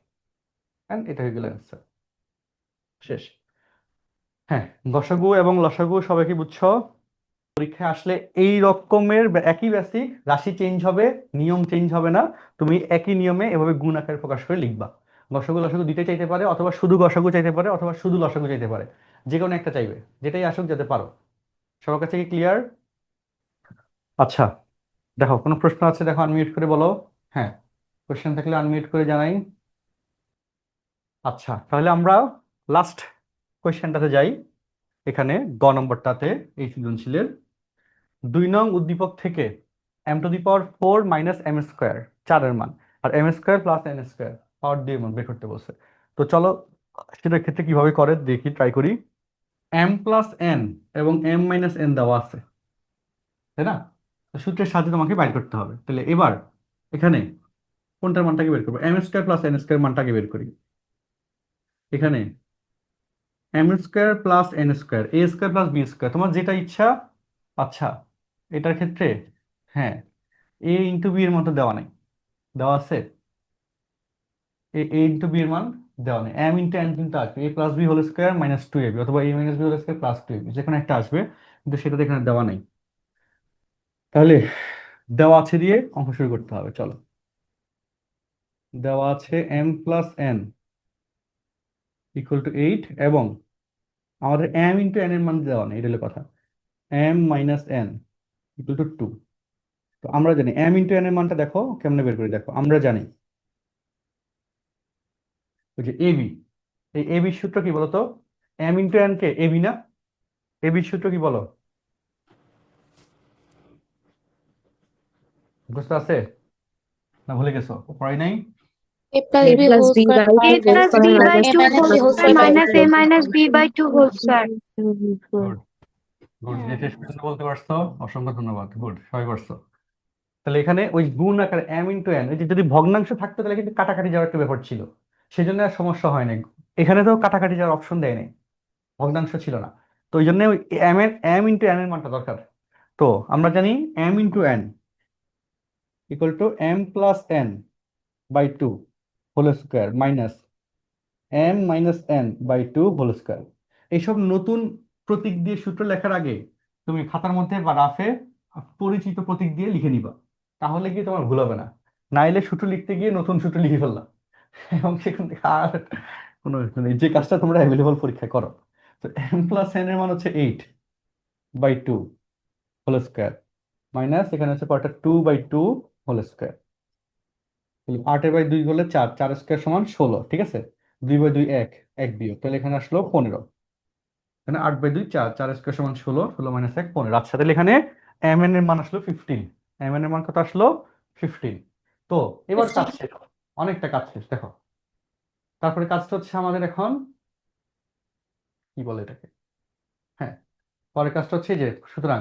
Speaker 1: এন্ড এটা হয়ে গেল অ্যান্সার, শেষ। হ্যাঁ, গসাগু এবং লসাগু সবাই কি বুঝছো, পরীক্ষায় আসলে এই রকমের একই বেসিক, রাশি চেঞ্জ হবে, নিয়ম চেঞ্জ হবে না, তুমি একই নিয়মে এভাবে গুণ আকারে প্রকাশ করে লিখবা। গসাগু লসাগু দুইটাই চাইতে পারে, অথবা শুধু গসাগু চাইতে পারে, অথবা শুধু লসাগু চাইতে পারে, যে কোনো একটা চাইবে, যেটাই আসুক যাতে পারো। সবার কাছে কি ক্লিয়ার? আচ্ছা, দেখো কোনো প্রশ্ন আছে, দেখো আনমিউট করে বলো। হ্যাঁ, কোশ্চেন থাকলে আনমিউট করে জানাই। আচ্ছা, তাহলে আমরা লাস্ট কোয়েশ্চেনটাতে যাই, এখানে গ নম্বরটাতে, এই সৃজনশীলের 2 নং উদ্দীপক থেকে m⁴ - m², 4 এর মান, আর m² + n² পাওয়ার দিয়ে মান বের করতে বলছে। তো চলো সেটার ক্ষেত্রে কিভাবে করে দেখি, ট্রাই করি। m+n এবং m-n দেওয়া আছে, তাই না? তো সূত্রের সাহায্যে তোমাকে বাইর করতে হবে। তাহলে এবার এখানে কোনটার মানটাকে বের করবো? m² + n² মানটাকে বের করি। এখানে m² + n², a² + b², তোমার যেটা ইচ্ছা। আচ্ছা, এটার ক্ষেত্রে হ্যাঁ, a × b এর মতো দেওয়া নাই, দেওয়া আছে a × b এর মান দেওয়া নেই। m × n কিন্তু আসবে, a+b² - 2ab, অথবা a-b² + 2ab, যে কোনো একটা আসবে, কিন্তু সেটা তো এখানে দেওয়া নেই। তাহলে দেওয়া আছে দিয়ে অঙ্ক শুরু করতে হবে, চলো। দেওয়া আছে m+n = 8, এবং আমাদের m × n এর মান দেওয়া নেই, এটা হলো কথা। m-n = 2। তো আমরা জানি m × n এর মানটা দেখো কেমনে বের করি, দেখো আমরা জানি ওই যে এবি, এই এবির সূত্র কি বলতো? m × n কে এবি না, এবির সূত্র কি বলো? বুঝতে আছে না ভুলে গেছো, পড়াই নাই?
Speaker 2: A plus
Speaker 3: a
Speaker 2: B
Speaker 3: plus
Speaker 2: whole
Speaker 3: b
Speaker 2: square
Speaker 3: by
Speaker 2: by
Speaker 3: 2
Speaker 5: A
Speaker 3: whole
Speaker 5: plus
Speaker 3: square
Speaker 5: B by
Speaker 3: minus
Speaker 2: A
Speaker 5: 2
Speaker 2: minus
Speaker 5: whole
Speaker 2: B whole
Speaker 5: square
Speaker 2: square by
Speaker 5: minus
Speaker 2: 2.
Speaker 5: A minus B by 2 whole square.
Speaker 1: Good good, যে শেষ পর্যন্ত বলতে পারছো অসংখ্য ধন্যবাদ, good, সবাই পারছো। তাহলে এখানে ওই গুণ আকারে m × n, এই যে যদি ভগ্নাংশ থাকতো তাহলে কিন্তু কাটাকাটি যাওয়ার একটা ব্যাপার ছিল, সেই জন্য আর সমস্যা হয় নাই। এখানে তো কাটাকাটি যাওয়ার অপশন দেয় নাই, ভগ্নাংশ ছিল না। তো ওই জন্য ওই m × n এর মানটা দরকার। তো আমরা জানি m × n = m+n/2 whole square minus m-n/2 whole square. এইসব নতুন প্রতীক দিয়ে সূত্র লেখার আগে তুমি খাতার মধ্যে বা রাফে পরিচিত প্রতীক দিয়ে লিখে নিবা, তাহলে কি তোমার ভুল হবে না। নাইলে সূত্র লিখতে গিয়ে নতুন সূত্র লিখে ফেললাম, এবং সেখান থেকে আর কোনো মানে যে কাজটা তোমরা অ্যাভেলেবল পরীক্ষায় করো। তো m+n এর মান হচ্ছে 8/2 হোল স্কোয়ার, মাইনাস এখানে হচ্ছে কয়টা 2/2 হোল স্কোয়ার। 8/2 করলে 4, 4² সমান 16, ঠিক আছে। 2/2 1, 1 বিয়োগ, তাহলে এখানে আসলো 15। এখানে 8/2 4, 4² সমান 16, 16 - 1 15। আচ্ছা, তাহলে এখানে mn এর মান আসলো 15, mn এর মান কত আসলো? 15। তো এবার কাজ
Speaker 2: 15.
Speaker 1: শেষ, অনেকটা কাজ শেষ দেখো। তারপরে কাজটা হচ্ছে আমাদের এখন কি বলে এটাকে, হ্যাঁ, পরের কাজটা হচ্ছে এই যে, সুতরাং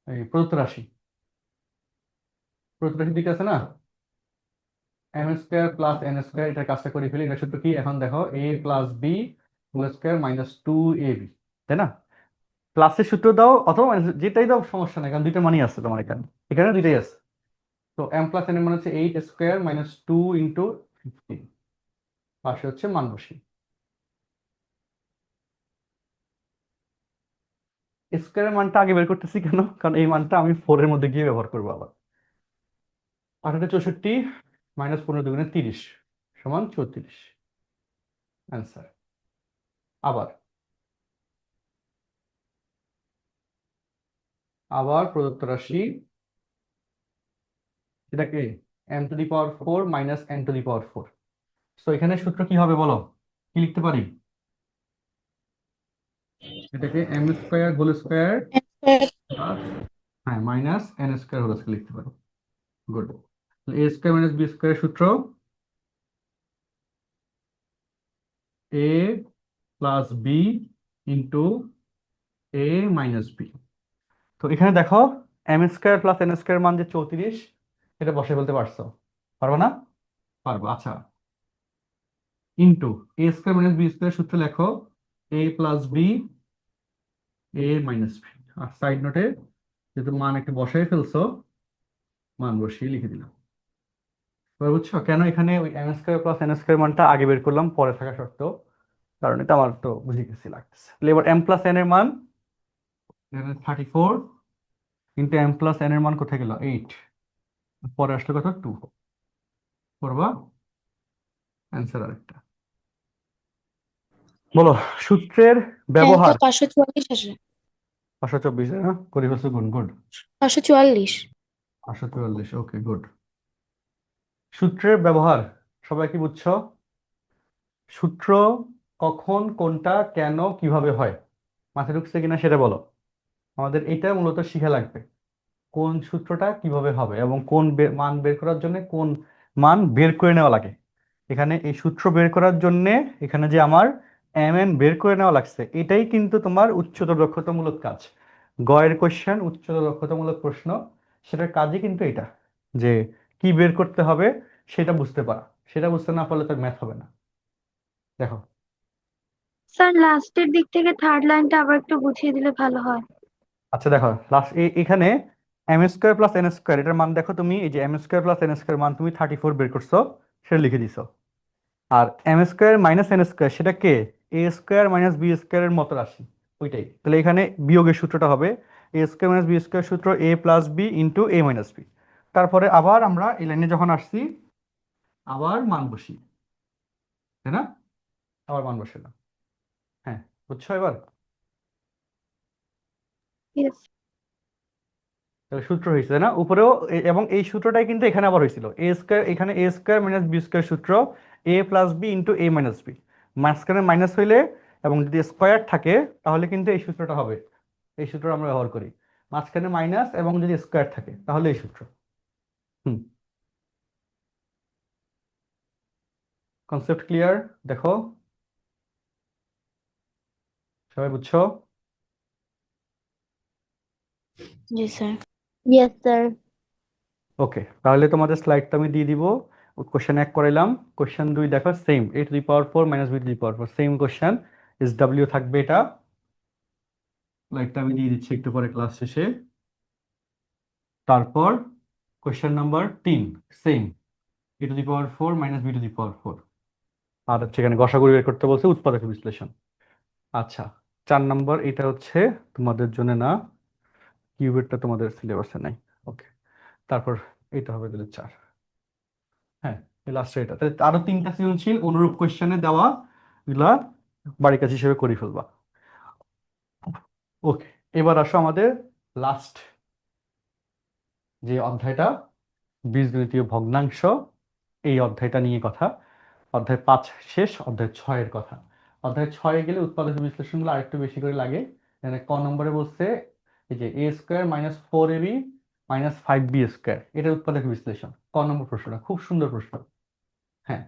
Speaker 1: এই প্রদত্ত রাশি দিকে আছে না, m² + n², এটার কাজটা করে ফেলি। এটা সূত্র কি এখন দেখো, a+b² - 2ab, তাই না? প্লাসের সূত্র দাও অথবা যেটাই দাও সমস্যা নাই, কারণ দুইটা মানই আছে তোমার এখানে, এখানে দুইটাই আছে। তো m+n এর মান হচ্ছে 8² - 2 × 15, পাশে হচ্ছে মান বসি। স্কোয়ারের মানটা আগে বের করতেছি কেন? কারণ এই মানটা আমি 4 এর মধ্যে গিয়ে ব্যবহার করবো আবার। 8×64 - 15 × 2 = 30 সমান 34 অ্যান্সার। আবার আবার প্রদত্ত রাশি, এটাকে m⁴ - n⁴। তো এখানে সূত্র কি হবে বলো, কি লিখতে পারি? এটাকে m² whole square
Speaker 2: M
Speaker 1: plus, হ্যাঁ, -n² হোল স্কোয়ার লিখতে পারি। গুড। a² - b² সূত্র a + b × a - b। তো এখানে দেখো m² + n² মান যে 34, এটা বসে বলতে পারছো, পারবো না? পারবো। আচ্ছা, ইন্টু a² - b² সূত্র লেখো a + b a - b। আর সাইড নোটে যেহেতু মান একটু বসাই ফেলছো, মান বসিয়ে লিখে দিলাম। এবার বুঝছো কেন এখানে ওই m² + n² মানটা আগে বের করলাম পরে থাকা সত্ত্বেও? কারণ এটা আমার তো বুঝে গেছি লাগতেছে। তাহলে এবার m+n এর মান 34 × m+n এর মান কোথায় গেল? 8, পরে আসলো কত? 2 করবা, অ্যান্সার আরেকটা। বলো সূত্রের ব্যবহার।
Speaker 2: 544 আসে।
Speaker 1: 524, হ্যাঁ করে ফেলছো, গুড গুড।
Speaker 2: 544.
Speaker 1: 544, okay good. সূত্রের ব্যবহার সবাই কি বুঝছো? সূত্র কখন, কোনটা, কেন, কিভাবে হয়, মাথায় ঢুকছে কিনা সেটা বলো। আমাদের এটা মূলত শিখা লাগবে, কোন সূত্রটা কিভাবে হবে এবং কোন মান বের করার জন্য কোন মান বের করে নেওয়া লাগে। এখানে এই সূত্র বের করার জন্যে এখানে যে আমার mn বের করে নেওয়া লাগছে, এটাই কিন্তু তোমার উচ্চতর দক্ষতামূলক কাজ। গয়ের কোশ্চেন, উচ্চতর দক্ষতামূলক প্রশ্ন, সেটার কাজই কিন্তু এটা, যে কি বের করতে হবে সেটা বুঝতে পারা। সেটা বুঝতে না পারলে তার ম্যাথ হবে না। দেখো,
Speaker 5: স্যার লাস্টের দিক থেকে থার্ড লাইনটা আবার একটু বুঝিয়ে দিলে ভালো হয়।
Speaker 1: আচ্ছা দেখো লাস্ট এখানে m square plus n square, এটার মান দেখো তুমি, এই যে m square plus n square মান তুমি 34 বের করছো, সেটা লিখে দিছো। আর m square minus n square, সেটা কে, এ স্কোয়ার মাইনাস বি স্কোয়ারের মতো রাশি, ওইটাই। তাহলে এখানে বিয়োগের সূত্রটা হবে a square minus B square সূত্র এ প্লাস বি ইন্টু এ মাইনাস বি। তারপরে আবার আমরা এই লাইনে যখন আসছি আবার মান বসি, তাই না? আবার মান বসে না। হ্যাঁ, বুঝছো এবার?
Speaker 5: ইয়েস।
Speaker 1: তাহলে সূত্র হয়েছে, তাই না? উপরেও এবং এই সূত্রটাই কিন্তু এখানে আবার হয়েছিল, এ স্কোয়ার, এখানে A square minus B square সূত্র এ প্লাস বি ইন্টু এ মাইনাস বি, মাঝখানে মাইনাস হইলে এবং যদি স্কোয়ার থাকে তাহলে কিন্তু এই সূত্রটা হবে। এই সূত্র আমরা ব্যবহার করি, মাঝখানে মাইনাস এবং যদি স্কোয়ার থাকে তাহলে এই সূত্র। হুম, কনসেপ্ট ক্লিয়ার? দেখো, সবাই বুঝছো?
Speaker 2: জি স্যার।
Speaker 4: Yes sir.
Speaker 1: ওকে, তাহলে তোমাদের স্লাইডটা আমি দিয়ে দিব। কোশ্চেন 1 করাইলাম, কোশ্চেন 2 দেখো same, A to the power 4 minus B to the power 4, same question, S W থাকবে এটা। স্লাইডটা আমি দিয়ে দিচ্ছি একটু পরে ক্লাস শেষে। তারপর question number 3 same, A to the power 4 minus B to the power 4, আর হচ্ছে এখানে গসাগু বের করতে বলছে, উৎপাদক বিশ্লেষণ। আচ্ছা, 4 নম্বর এটা হচ্ছে তোমাদের জন্য না, কিউবেরটা তোমাদের সিলেবাসে নাই। ওকে, তারপর এটা হবে তাহলে 4। হ্যাঁ, লাস্টে এটা, তাহলে আরো 3টা সৃজনশীল অনুরূপ কোশ্চেনে দেওয়া, এগুলা বাড়ি কাজ হিসেবে করে ফেলবা। ওকে, এবার আসো আমাদের লাস্ট যে অধ্যায়টা, বীজগণিতীয় ভগ্নাংশ, এই অধ্যায়টা নিয়ে কথা। অধ্যায় 5 শেষ, অধ্যায় 6-এর কথা। অধ্যায় 6-এ গেলে উৎপাদক বিশ্লেষণগুলো আরেকটু বেশি করে লাগে। এখানে ক নম্বরে বলছে এই যে A square minus 4ab minus 5b square, এটার উৎপাদক বিশ্লেষণ। ক নম্বর প্রশ্নটা খুব সুন্দর প্রশ্ন। হ্যাঁ,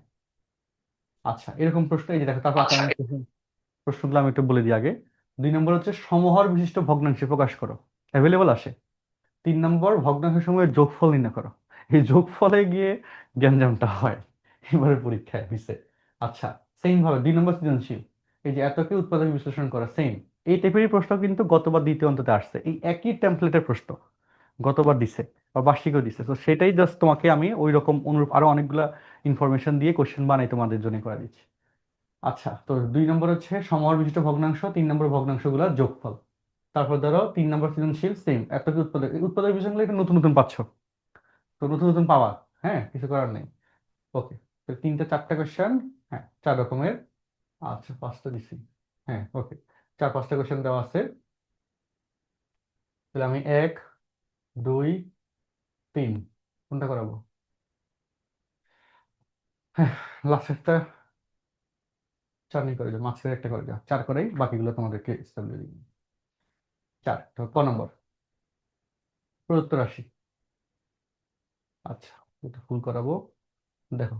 Speaker 1: আচ্ছা, এরকম প্রশ্ন এই যে দেখো, তারপর আমি প্রশ্নগুলো আমি একটু বলে দিই আগে। 2 নম্বর হচ্ছে সমহর বিশিষ্ট ভগ্নাংশে প্রকাশ করো, অ্যাভেলেবল আসে। 3 নম্বর ভগ্নাংশ সময়ের যোগফল নির্ণয় করো। এই যোগফলে গিয়ে গ্যাঞ্জামটা হয় এবারে পরীক্ষায় হয়েছে। আচ্ছা, সেম ভাবে 2 নম্বর সৃজনশীল, এই যে এতকে উৎপাদক বিশ্লেষণ করা, সেম এই টাইপেরই প্রশ্ন কিন্তু গতবার দ্বিতীয় অন্ততে আসছে, এই একই টেমপ্লেটের প্রশ্ন গতবার দিছে বা বার্ষিকও দিছে। তো সেটাই জাস্ট তোমাকে আমি ওই রকম অনুরূপ আরো অনেকগুলা ইনফরমেশন দিয়ে কোশ্চেন বানাই তোমাদের জন্য করে দিচ্ছি। আচ্ছা, তো 2 নম্বর হচ্ছে সমহর বিশিষ্ট ভগ্নাংশ, 3 নম্বর ভগ্নাংশগুলোর যোগফল। তারপর ধরো 3 নম্বর সৃজনশীল সেম, এতকে উৎপাদক, এই উৎপাদক বিষয়গুলো একটু নতুন নতুন পাচ্ছ, তো নতুন নতুন পাওয়া, হ্যাঁ, কিছু করার নেই। ওকে, তো 3টে 4টে কোশ্চেন, হ্যাঁ 4 রকমের। আচ্ছা, 5টা দিছি, হ্যাঁ ওকে, 4-5টা কোশ্চেন দেওয়া আছে। তাহলে আমি 1, 2, 3 কোনটা করাবো? হ্যাঁ, লাস্ট একটা 4 নিয়ে করে যাও, মাঝখানে একটা করে যাও, 4 করেই বাকিগুলো তোমাদেরকে স্টাবলিশ দিই। 4, তো ক নম্বর প্রদত্ত রাশি। আচ্ছা, এটা ফুল করাবো, দেখো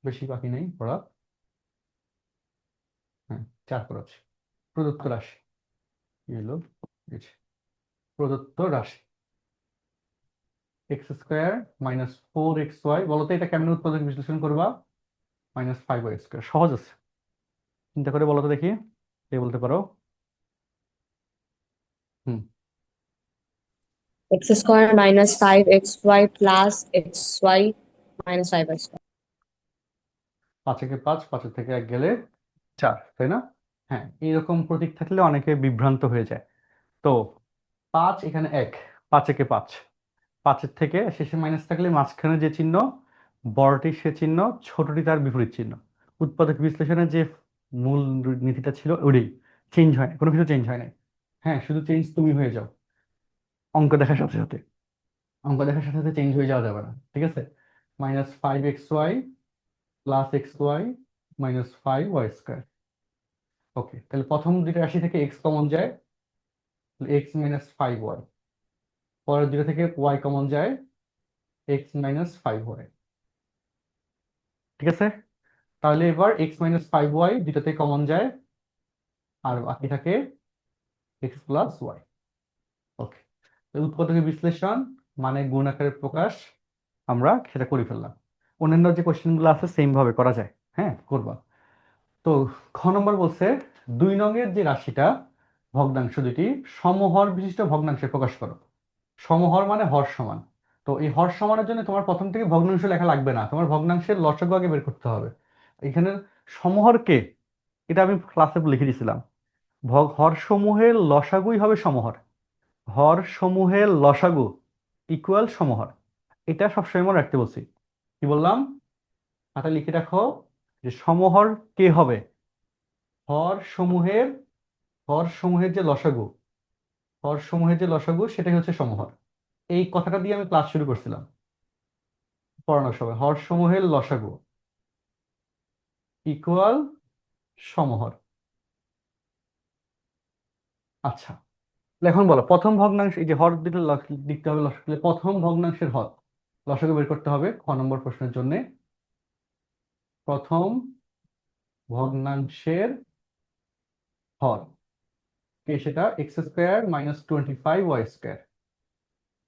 Speaker 1: বেশি বাকি নেই পড়া। হ্যাঁ, 4 করাচ্ছি। প্রদত্ত রাশি কি হলো, এই যে, প্রদত্ত রাশি এক্স স্কোয়ার মাইনাস 4xy, বলতো এটা কেমন উৎপাদক বিশ্লেষণ করবা? মাইনাস 5y স্কোয়ার, সহজ আছে, চিন্তা করে বলো তো দেখি, কে বলতে পারো? হুম,
Speaker 3: X square minus 5xy plus xy minus 5y square.
Speaker 1: 5 থেকে 5, 5 থেকে 1 গেলে 4, তাই না? হ্যাঁ, এইরকম প্রতীক থাকলে অনেকে বিভ্রান্ত হয়ে যায়। তো 5 এখানে 1, 5 একে 5, 5-এর থেকে শেষে মাইনাস থাকলে মাঝখানে যে চিহ্ন বড়টি সে চিহ্ন, ছোটটি তার বিপরীত চিহ্ন। উৎপাদক বিশ্লেষণের যে মূল নীতিটা ছিল ওটাই, চেঞ্জ হয় না, কোনো কিছু চেঞ্জ হয় না। হ্যাঁ, শুধু চেঞ্জ তুমি হয়ে যাও অঙ্ক দেখার সাথে সাথে, অঙ্ক দেখার সাথে সাথে চেঞ্জ হয়ে যাওয়া যাবে না, ঠিক আছে? Minus 5xy plus xy minus 5y square. Okay, তাহলে প্রথম দুইটা রাশি থেকে এক্স কমন যায়, এক্স মাইনাস 5y, পরের দুটো থেকে y কমন যায়, এক্স মাইনাস 5y, ঠিক আছে, তাহলে এবার এক্স মাইনাস ফাইভ ওয়াই দুটাতে কমন যায়, আর বাকি থাকে এক্স প্লাস ওয়াই। ওকে, উৎপাদকে বিশ্লেষণ মানে গুণ আকারে প্রকাশ আমরা সেটা করে ফেললাম। অন্যান্য যে কোশ্চেনগুলো আছে সেম ভাবে করা যায়, হ্যাঁ করবা। তো খ নম্বর বলছে 2 নংয়ের যে রাশিটা ভগ্নাংশ দুটি সমহর বিশিষ্ট ভগ্নাংশে প্রকাশ করো। সমহর মানে হর সমান। তো এই হর সমানের জন্য তোমার প্রথম থেকে ভগ্নাংশ লেখা লাগবে না, তোমার ভগ্নাংশের লসাগু আগে বের করতে হবে। এখানে সমহর কে, এটা আমি ক্লাসে লিখে দিয়েছিলাম, হর সমূহের লসাগুই হবে সমহর। হর সমূহের লসাগু ইকুয়াল সমহর, এটা সবসময় মনে রাখতে বলছি। কি বললাম, এটা লিখে রাখো যে সমহর কে হবে, হর সমূহের, হর সমূহের যে লসাগু, হর সমূহের যে লসাগু সেটাই হচ্ছে সমহর। এই কথাটা দিয়ে আমি ক্লাস শুরু করছিলাম পড়ানোর সময়, হর সমূহের লসাগু ইকুয়াল সমহর। আচ্ছা, তাহলে এখন বলো প্রথম ভগ্নাংশ, এই যে হর দিতে লিখতে হবে লসাগু, প্রথম ভগ্নাংশের হর লসাগু বের করতে হবে খ নম্বর প্রশ্নের জন্য। প্রথম ভগ্নাংশের হর কে, সেটা এক্স স্কোয়ার মাইনাস 25y²।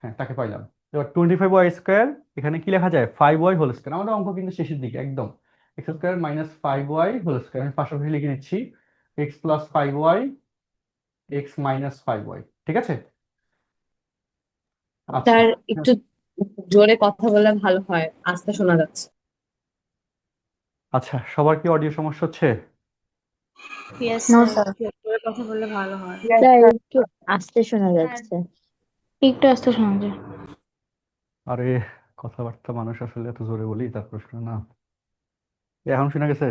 Speaker 1: হ্যাঁ, তাকে পাইলাম। এবার 25y² এখানে কি লেখা যায়, 5y হোল স্কোয়ার। আমাদের অঙ্ক কিন্তু শেষের দিকে একদম। X square minus 5y whole square, আমি পাশাপাশি লিখে নিচ্ছি x plus 5y, x minus 5y। ঠিক আছে, আচ্ছা।
Speaker 3: স্যার একটু জোরে কথা বললে ভালো হয়, আস্তে শোনা যাচ্ছে।
Speaker 1: আচ্ছা, সবার কি অডিও সমস্যা হচ্ছে?
Speaker 2: Yes,
Speaker 5: no
Speaker 2: sir.
Speaker 5: স্যার,
Speaker 2: জোরে কথা বললে ভালো হয়।
Speaker 4: স্যার একটু আস্তে শোনা যাচ্ছে।
Speaker 2: একটু আস্তে শোনা যায়।
Speaker 1: আরে কথাবার্তা মানুষ আসলে এত জোরে বলি তার প্রশ্ন না। এখন শোনা গেছে?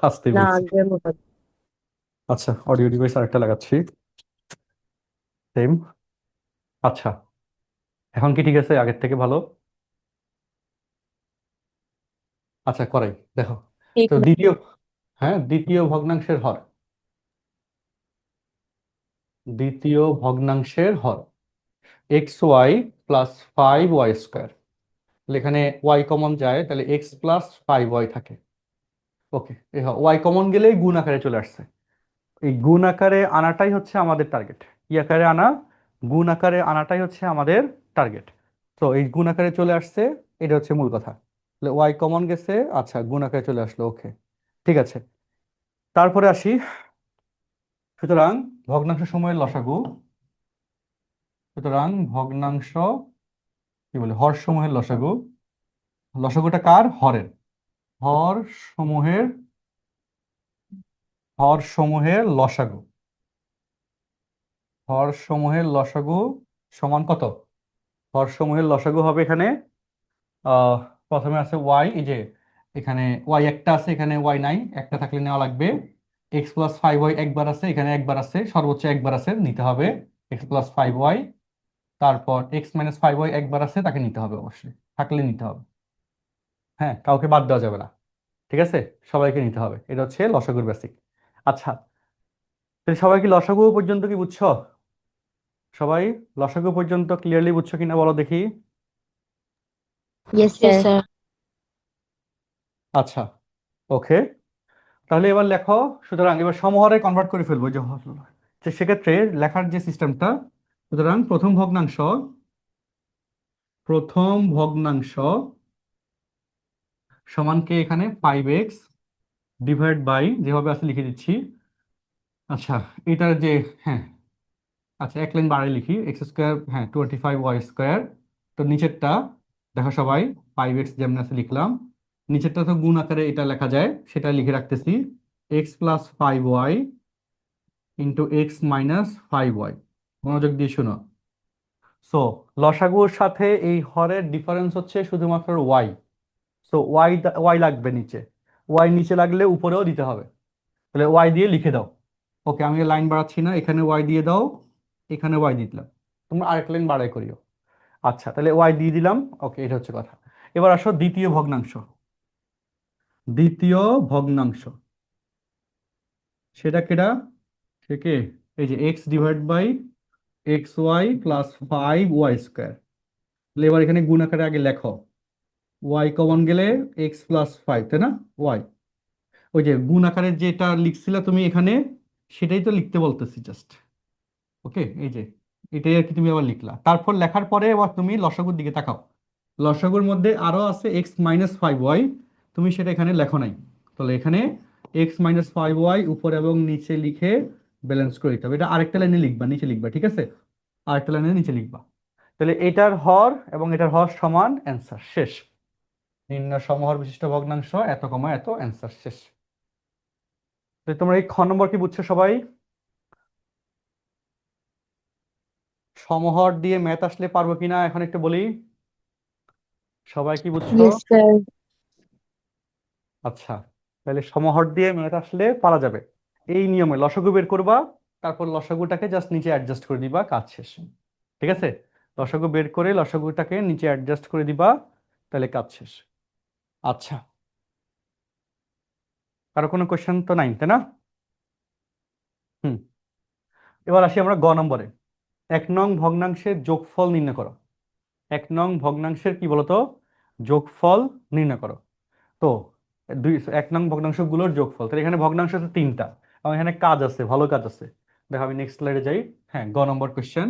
Speaker 1: আসতেই
Speaker 3: না,
Speaker 1: বলছি।
Speaker 3: আগের মতো।
Speaker 1: আচ্ছা, অডিও ডিভাইস আরেকটা লাগাচ্ছি, সেম। আচ্ছা, এখন কি ঠিক আছে, আগের থেকে ভালো? আচ্ছা, করাই দেখো।
Speaker 3: ঠিক
Speaker 1: তো দ্বিতীয়, হ্যাঁ দ্বিতীয় ভগ্নাংশের হর, দ্বিতীয় ভগ্নাংশের হর এক্স ওয়াই প্লাস 5y²। এখানে ওয়াই কমন যায়, তাহলে এক্স প্লাস 5y থাকে। ওকে, ওয়াই কমন গেলেই গুণ আকারে চলে আসছে। এই গুণ আকারে আনাটাই হচ্ছে আমাদের টার্গেট। কি আকারে আনা, গুণ আকারে আনাটাই হচ্ছে আমাদের টার্গেট। তো এই গুণ আকারে চলে আসছে, এটা হচ্ছে মূল কথা। তাহলে ওয়াই কমন গেছে, আচ্ছা গুণ আকারে চলে আসলো। ওকে, ঠিক আছে। তারপরে আসি, সুতরাং ভগ্নাংশ সময়ের লসাগু, সুতরাং ভগ্নাংশ কি বলে, হর সমূহের লসাগু, লসাগুটা কার, হরের, হর সমূহের, হর সমূহের লসাগু, হর সমূহের লসাগু সমান কত, হর সমূহের লসাগু হবে এখানে আহ প্রথমে আছে ওয়াই, এই যে এখানে ওয়াই একটা আছে, এখানে ওয়াই নাই, একটা থাকলে নেওয়া লাগবে। এক্স প্লাস 5y একবার আছে, এখানে একবার আছে, সর্বোচ্চ একবার আছে, নিতে হবে এক্স প্লাস 5y। তারপর এক্স মাইনাস 5y একবার আছে, তাকে নিতে হবে, অবশ্যই থাকলে নিতে হবে। হ্যাঁ, কাউকে বাদ দেওয়া যাবে না, ঠিক আছে, সবাইকে নিতে হবে। এটা হচ্ছে লসাগুর বেসিক। আচ্ছা, তাহলে সবাই কি লসাগু পর্যন্ত কি বুঝছো? সবাই লসাগু পর্যন্ত ক্লিয়ারলি বুঝছো কিনা বলো দেখি।
Speaker 4: Yes
Speaker 2: Yes,
Speaker 4: sir.
Speaker 2: sir.
Speaker 1: আচ্ছা, ওকে, তাহলে এবার লেখো। সুতরাং এবার সমহরে কনভার্ট করে ফেলবো, যে সেক্ষেত্রে লেখার যে সিস্টেমটা, সুতরাং প্রথম ভগ্নাংশ, প্রথম ভগ্নাংশ সমানকে এখানে 5x ডিভাইড বাই যেভাবে আছে লিখে দিচ্ছি। আচ্ছা, এটার যে, হ্যাঁ আচ্ছা এক লাইন বাড়াই লিখি, এক্স স্কোয়ার, হ্যাঁ 25y²। তো নিচেরটা দেখো সবাই, 5x যেমন আছে লিখলাম, নিচেরটা তো গুণ আকারে এটা লেখা যায়, সেটা লিখে রাখতেছি x plus 5y into x minus 5y। মনোযোগ দিয়ে শুনো। সো লসাগুর সাথে এই হরের ডিফারেন্স হচ্ছে শুধুমাত্র ওয়াই। সো ওয়াই, ওয়াই লাগবে নিচে, ওয়াই নিচে লাগলে উপরেও দিতে হবে। তাহলে ওয়াই দিয়ে লিখে দাও। ওকে, আমি লাইন বাড়াচ্ছি না, এখানে ওয়াই দিয়ে দাও, এখানে ওয়াই দিয়ে দিলাম, তোমরা আরেক লাইন বাড়াই করিও। আচ্ছা, তাহলে ওয়াই দিয়ে দিলাম। ওকে, এটা হচ্ছে কথা। এবার আসো দ্বিতীয় ভগ্নাংশ, দ্বিতীয় ভগ্নাংশ সেটা কেডা, সে কে, এই যে X divide by X Y plus 5y²। তাহলে এবার এখানে গুণ আকারে আগে লেখো, ওয়াই কমন গেলে এক্স প্লাস ফাইভ, তাই না? ওয়াই, ওই যে গুণ আকারে যেটা লিখছিলা তুমি এখানে, সেটাই তো লিখতে বলতেছি জাস্ট। ওকে, এই যে এটাই আর কি তুমি আবার লিখলা। তারপর লেখার পরে আবার তুমি লসাগুর দিকে তাকাও। লসাগুর মধ্যে আরো আছে এক্স মাইনাস ফাইভ ওয়াই, তুমি সেটা এখানে লেখো নাই। তাহলে এখানে এক্স মাইনাস ফাইভ ওয়াই উপরে এবং নিচে লিখে ব্যালেন্স করে দিতে হবে। এটা আরেকটা লাইনে লিখবা, নিচে লিখবা, ঠিক আছে? আরেকটা লাইনে নিচে লিখবা। তাহলে এটার হর এবং এটার হর সমান, অ্যান্সার শেষ। নির্ণয় সমহর বিশিষ্ট ভগ্নাংশ এত কমা এত, অ্যান্সার শেষ। তো তোমরা এই খ নম্বর কি বুঝছো সবাই? সমহর দিয়ে ম্যাথ আসলে পারবো কিনা এখন একটু বলি, সবাই কি বুঝছো?
Speaker 3: Yes sir.
Speaker 1: আচ্ছা, তাহলে সমহর দিয়ে ম্যাথ আসলে পারা যাবে। এই নিয়মে লসাগু বের করবা, তারপর লসাগুটাকে জাস্ট নিচে অ্যাডজাস্ট করে দিবা, কাজ শেষ। ঠিক আছে? লসাগু বের করে লসাগুটাকে নিচে অ্যাডজাস্ট করে দিবা, তাহলে কাজ শেষ। আচ্ছা, কারো কোনো কোয়েশ্চেন তো নাই, তাই না? হুম, এবার আসি আমরা গ নম্বরে। 1 নং ভগ্নাংশের যোগফল নির্ণয় করো। 1 নং ভগ্নাংশের কি বলতো? যোগফল নির্ণয় করো। তো 1 নং ভগ্নাংশগুলোর যোগফল, তাহলে এখানে ভগ্নাংশ আছে 3টা এবং এখানে কাজ আছে, ভালো কাজ আছে। দেখো আমি নেক্সট স্লাইডে যাই। হ্যাঁ, গ নম্বর কোশ্চেন।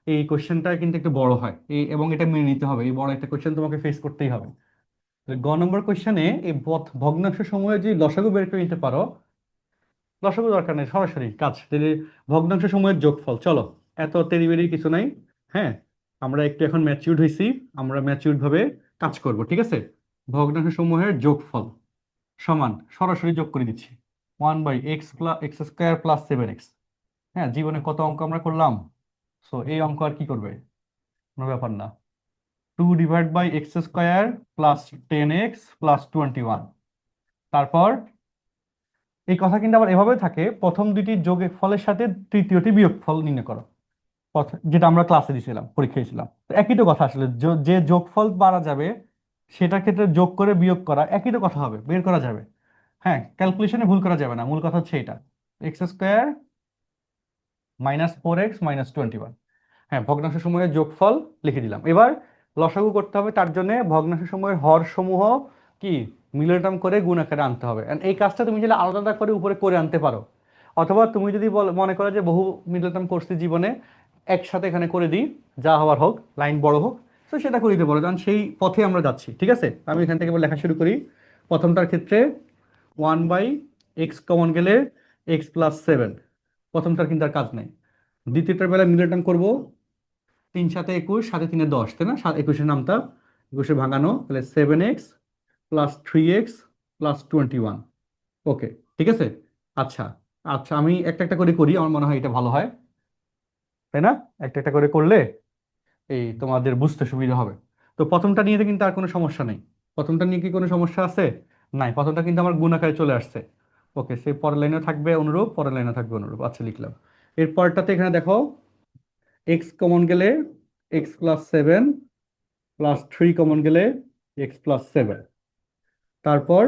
Speaker 1: এই কোশ্চেনটা কিন্তু একটু বড় হয়, এবং এটা মেনে নিতে হবে, এই বড় একটা কোশ্চেন তোমাকে ফেস করতেই হবে। তাহলে গ নম্বর কোশ্চেনে এই ভগ্নাংশ সমূহে যদি লসাগু বের করে নিতে পারো, লসাগু দরকার নেই, সরাসরি কাজ। তাহলে ভগ্নাংশ সমূহের যোগফল, চলো এত তেড়িবেড়ি কিছু নাই। হ্যাঁ, আমরা একটু এখন ম্যাচিউরড হয়েছি, আমরা ম্যাচিউরড ভাবে কাজ করব, ঠিক আছে? ভগ্নাংশ সমূহের যোগফল সমান, সরাসরি যোগ করে দিচ্ছি, 1/x² + 7x। হ্যাঁ, জীবনে কত অঙ্ক আমরা করলাম, সো এই অঙ্ক আর কি করবে, কোনো ব্যাপার না। 2/x² + 10x + 21। তারপর এই কথা কিন্তু আবার এভাবে থাকে, প্রথম দুটি যোগের ফলের সাথে তৃতীয়টি বিয়োগফল নির্ণয় করো, যেটা আমরা ক্লাসে দিয়েছিলাম, পরীক্ষায় ছিলাম। তো একই তো কথা আসলে, যে যোগফল পারা যাবে সেটার ক্ষেত্রে যোগ করে বিয়োগ করা একই তো কথা হবে, বের করা যাবে। হ্যাঁ, ক্যালকুলেশনে ভুল করা যাবে না, মূল কথা হচ্ছে এটা। x² - 4x - 21। হ্যাঁ, ভগ্নাংশ সমূহের যোগফল লিখে দিলাম। এবার লসাগু করতে হবে, তার জন্য ভগ্নাংশ সমূহের হর সমূহ কি মিলটাম করে গুণ আকারে আনতে হবে। And এই কাজটা তুমি যদি আলাদা আলাদা করে উপরে করে আনতে পারো, অথবা তুমি যদি মনে করো যে বহু মিলটাম করছি জীবনে, একসাথে এখানে করে দিই, যা হওয়ার হোক, লাইন বড় হোক, তো সেটা করে দিতে পারো, কারণ সেই পথে আমরা যাচ্ছি। ঠিক আছে, আমি এখান থেকে এবার লেখা শুরু করি। প্রথমটার ক্ষেত্রে 1/x কমন গেলে x+7, প্রথমটার কিন্তু আর কাজ নেই। দ্বিতীয়টার বেলা মিলটাম করবো, 3 × 7 = 21, 7 × 3 = 10, তাই না? 21-এর নামটা 21-এ ভাঙানো, তাহলে 7x + 3x + 21। ওকে, ঠিক আছে। আচ্ছা, আচ্ছা, আমি একটা একটা করে করি, আমার মনে হয় এটা ভালো হয়, তাই না? একটা একটা করে করলে এই তোমাদের বুঝতে সুবিধা হবে। তো প্রথমটা নিয়ে তো কিন্তু আর কোনো সমস্যা নেই। প্রথমটা নিয়ে কি কোনো সমস্যা আছে? নাই, প্রথমটা কিন্তু আমার গুণ আকারে চলে আসছে। ওকে, সেই পরের লাইনে থাকবে অনুরূপ, পরের লাইনে থাকবে অনুরূপ। আচ্ছা, লিখলাম। এর পরেরটাতে এখানে দেখো, এক্স কমন গেলে x+7 + 3 কমন গেলে x+7, তারপর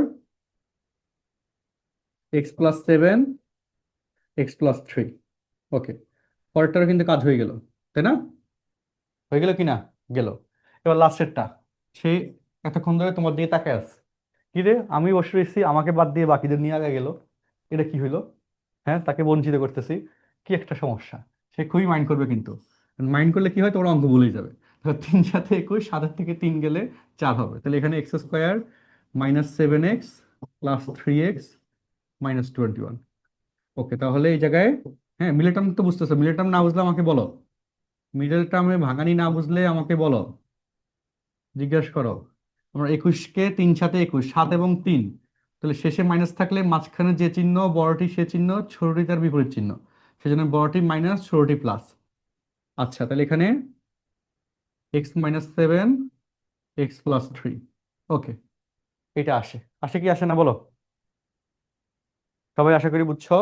Speaker 1: x+7 x+3। ওকে, পরেরটারও কিন্তু কাজ হয়ে গেল, তাই না? হয়ে গেল কি না? গেল। এবার লাস্টেরটা, সে এতক্ষণ ধরে তোমার দিকে তাকায় আছে, কি রে আমি বসে রয়েছি, আমাকে বাদ দিয়ে বাকিদের নিয়ে আগে গেল, এটা কি হইলো? হ্যাঁ, তাকে বঞ্চিত করতেছি, কি একটা সমস্যা। সে খুবই মাইন্ড করবে, কিন্তু মাইন্ড করলে কি হয়, তোমার অঙ্ক ভুলেই যাবে। 3 × 7 = 21, 7 থেকে 3 গেলে 4 হবে, তাহলে এখানে x² - 7x + 3x - 21। ওকে, তাহলে এই জায়গায়, হ্যাঁ, মিডল টার্ম তো বুঝতেছো, মিডল টার্ম না বুঝলে আমাকে বলো, মিডল টার্মে ভাঙানি না বুঝলে আমাকে বলো, জিজ্ঞাসা করো। আমরা 21-কে 3 × 7 = 21, 7 এবং 3, তাহলে শেষে মাইনাস থাকলে মাঝখানে যে চিহ্ন বড়টি সে চিহ্ন, ছোটটি তার বিপরীত চিহ্ন, সেজন্য বড়টি মাইনাস, ছোটটি প্লাস। আচ্ছা, তাহলে এখানে x-7 x+3। ওকে, এটা আসে, আসে কি আসে না বলো, সবাই আশা করি বুঝছো।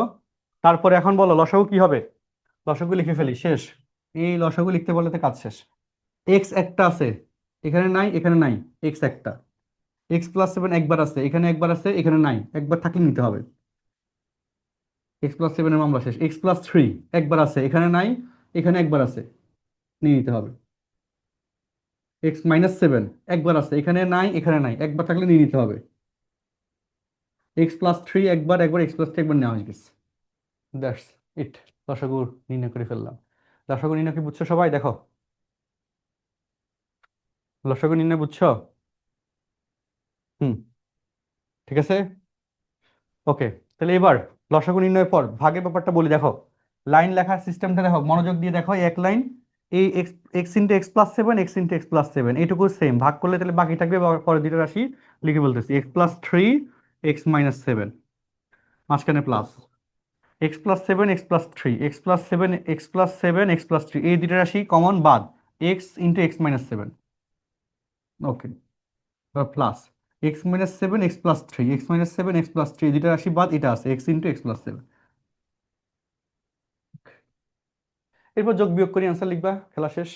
Speaker 1: তারপরে এখন বলো লসাগু কি হবে, লসাগু লিখে ফেলি, শেষ। এই লসাগু লিখতে বললে তো কাজ শেষ। এক্স একটা আছে, এখানে নাই, এখানে নাই, এক্স একটা। x+7 একবার আছে, এখানে একবার আছে, এখানে নাই, একবার থাকলে নিতে হবে। x+7 এর মামলা শেষ। x+3 একবার আছে, এখানে নাই, এখানে একবার আছে, নিয়ে নিতে হবে। x-7 একবার আছে, এখানে নাই, এখানে নাই, একবার থাকলে নিয়ে নিতে হবে। x+3 একবার, x+3 একবার নেওয়া হয়ে গেছে। That's it. লসাগু নির্ণয় করে ফেললাম। লসাগু নির্ণয় কি বুঝছো সবাই? দেখো, লসাগু নির্ণয় বুঝছো? হুম, ঠিক আছে। ওকে, তাহলে এবার লসাগু নির্ণয়ের পর ভাগের ব্যাপারটা বলি। দেখো, লাইন লেখার সিস্টেমটা দেখো, মনোযোগ দিয়ে দেখো। এই এক লাইন, এই x x into x+7, x+7 এইটুকু সেম, ভাগ করলে তাহলে বাকি থাকবে পরের দুটো রাশি লিখে বলতেছি, x+3, x-7, মাঝখানে plus, x+7, x+3, x+7, x+7, x+3, এই দুটো রাশি কমন বাদ, x ইন্টু x-7, ওকে, plus x-7, x+3, x-7, x+3 এই দুটো রাশি বাদ, এটা আছে x ইন্টু x+7। এরপর যোগ বিয়োগ করে অ্যান্সার লিখবা, খেলা শেষ।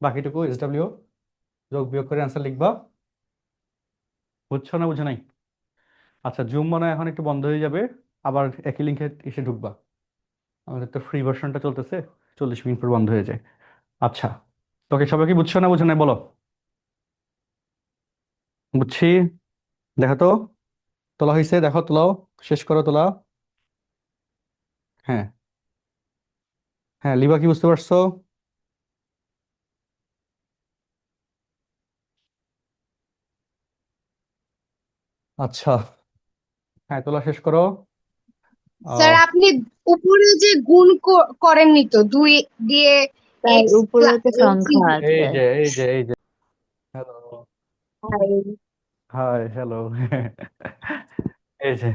Speaker 1: বাকিটুকু SW, যোগ বিয়োগ করে অ্যান্সার লিখবা। বুঝছো না বুঝো নাই? আচ্ছা, জুম মনে হয় এখন একটু বন্ধ হয়ে যাবে, আবার একই লিঙ্কে এসে ঢুকবা। আমাদের তো ফ্রি ভার্সনটা চলতেছে, 40 মিনিট পর বন্ধ হয়ে যায়। আচ্ছা, তোকে সবাই কি বুঝছো না বুঝো নাই বলো? বুঝছি, দেখো তো, তোলা হয়েছে, দেখো তোলাও, শেষ করো তোলা। হ্যাঁ, হ্যাঁ, লিবা কি বুঝতে পারছো? আচ্ছা, হ্যাঁ, তোলা শেষ করো।
Speaker 6: স্যার
Speaker 1: আহ,
Speaker 6: আপনি উপরে যে গুণ করেননি তো 2 দিয়ে
Speaker 4: তার
Speaker 6: এক্স
Speaker 4: উপরে একটা সংখ্যা
Speaker 1: এই
Speaker 4: আছে।
Speaker 1: যে এই যে হ্যালো, হাই হ্যালো। এই যে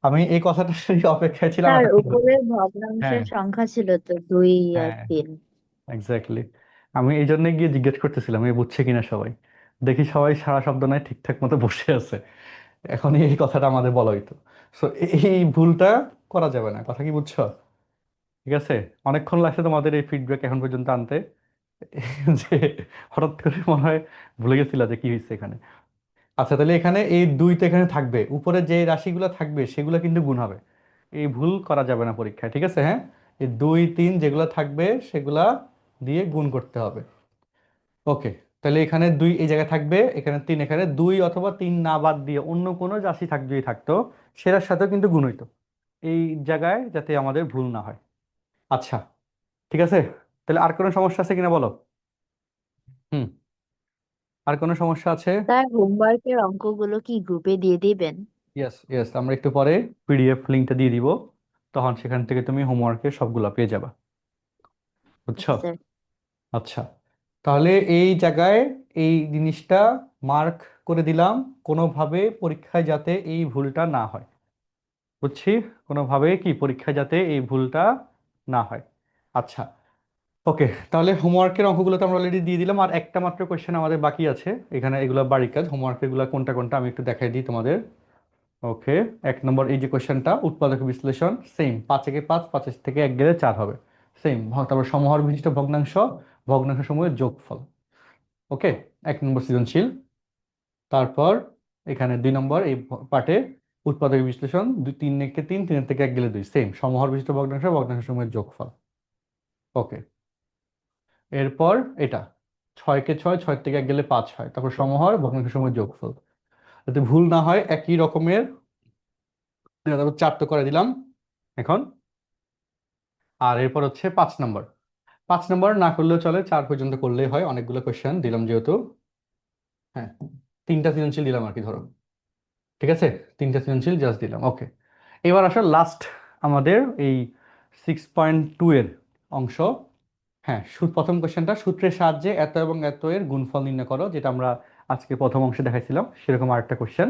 Speaker 1: আমি এই কথাটা সেই অপেক্ষায় ছিলাম
Speaker 4: তার
Speaker 1: এতক্ষণ ধরে।
Speaker 4: উপরের
Speaker 1: হ্যাঁ,
Speaker 4: ভগ্নাংশের সংখ্যা ছিল তো 2 আর
Speaker 1: হ্যাঁ,
Speaker 4: 3।
Speaker 1: এক্স্যাক্টলি। আমি এই জন্য গিয়ে জিজ্ঞেস করতেছিলাম এই বুঝছে কিনা সবাই। দেখি সবাই সারা শব্দ নয় ঠিকঠাক মতো বসে আছে। এখন এই কথাটা আমাদের বলা হইতো। সো এই ভুলটা করা যাবে না, কথা কি বুঝছো? ঠিক আছে, অনেকক্ষণ লাগছে তোমাদের এই ফিডব্যাক এখন পর্যন্ত আনতে, যে হঠাৎ করে মনে হয় ভুলে গেছিলা যে কি হয়েছে এখানে। আচ্ছা, তাহলে এখানে এই দুই তো এখানে থাকবে, উপরে যে রাশিগুলো থাকবে সেগুলো কিন্তু গুণ হবে। এই ভুল করা যাবে না পরীক্ষায়, ঠিক আছে? হ্যাঁ, এই 2, 3 যেগুলো থাকবে সেগুলা দিয়ে গুণ করতে হবে। ওকে, তাহলে এখানে 2 এই জায়গায় থাকবে, এখানে 3, এখানে 2 অথবা 3 না বাদ দিয়ে অন্য কোনো রাশি যদি থাকতো সেটার সাথেও কিন্তু গুণ হইতো, এই জায়গায় যাতে আমাদের ভুল না হয়। আচ্ছা, ঠিক আছে, তাহলে আর কোনো সমস্যা আছে কিনা বলো? হুম, আর কোনো সমস্যা আছে?
Speaker 4: তার হোমওয়ার্কের অঙ্কগুলো কি গ্রুপে দিয়ে দিবেন?
Speaker 1: ইয়েস, ইয়েস, আমরা একটু পরে PDF লিঙ্কটা দিয়ে দিব, তখন সেখান থেকে তুমি হোমওয়ার্কের সবগুলো পেয়ে যাবা। বুঝছো?
Speaker 4: আচ্ছা স্যার।
Speaker 1: আচ্ছা, তাহলে এই জায়গায় এই জিনিসটা মার্ক করে দিলাম, কোনোভাবে পরীক্ষায় যাতে এই ভুলটা না হয়। বুঝছি, কোনোভাবে কি পরীক্ষায় যাতে এই ভুলটা না হয়। আচ্ছা, ওকে, তাহলে হোমওয়ার্কের অঙ্কগুলো তো আমরা অলরেডি দিয়ে দিলাম, আর একটা মাত্র কোয়েশ্চেন আমাদের বাকি আছে এখানে, এগুলো বাড়ির কাজ। হোমওয়ার্কের গুলো কোনটা কোনটা আমি একটু দেখাই দিই তোমাদের। ওকে, 1 নম্বর এই যে কোয়েশ্চেনটা, উৎপাদক বিশ্লেষণ, সেম 5 থেকে 5, 5 থেকে 1 গেলে 4 হবে, সেম। তারপর সমহর বিশিষ্ট ভগ্নাংশ, ভগ্নাংশ সমূহের যোগফল। ওকে, 1 নম্বর সৃজনশীল। তারপর এখানে 2 নম্বর এই পার্টে উৎপাদক বিশ্লেষণ, 3 থেকে 3, 3 থেকে 1 গেলে 2, সেম সমহর বিশিষ্ট ভগ্নাংশ, ভগ্নাংশ সমূহের যোগফল। ওকে, এরপর এটা 6 কে 6, 6 থেকে 1 গেলে 5 হয়, তারপর সমহর, ভগ্নাংশ সমূহের যোগফল। যাতে ভুল না হয় একই রকমের, তারপর 4 তো করে দিলাম এখন। আর এরপর হচ্ছে 5 নম্বর, 5 নম্বর না করলেও চলে, 4 পর্যন্ত করলেই হয়, অনেকগুলো কোয়েশ্চেন দিলাম যেহেতু। হ্যাঁ, 3টা সৃজনশীল দিলাম আর কি, ধরো। ঠিক আছে, 3টা সৃজনশীল জাস্ট দিলাম। ওকে, এবার আসো লাস্ট আমাদের এই 6.2 এর অংশ। হ্যাঁ, প্রথম কোয়েশ্চেনটা, সূত্রের সাহায্যে এত এবং এত এর গুণফল নির্ণয় করো, যেটা আমরা আজকে প্রথম অংশে দেখাইছিলাম সেরকম আরেকটা কোয়েশ্চেন।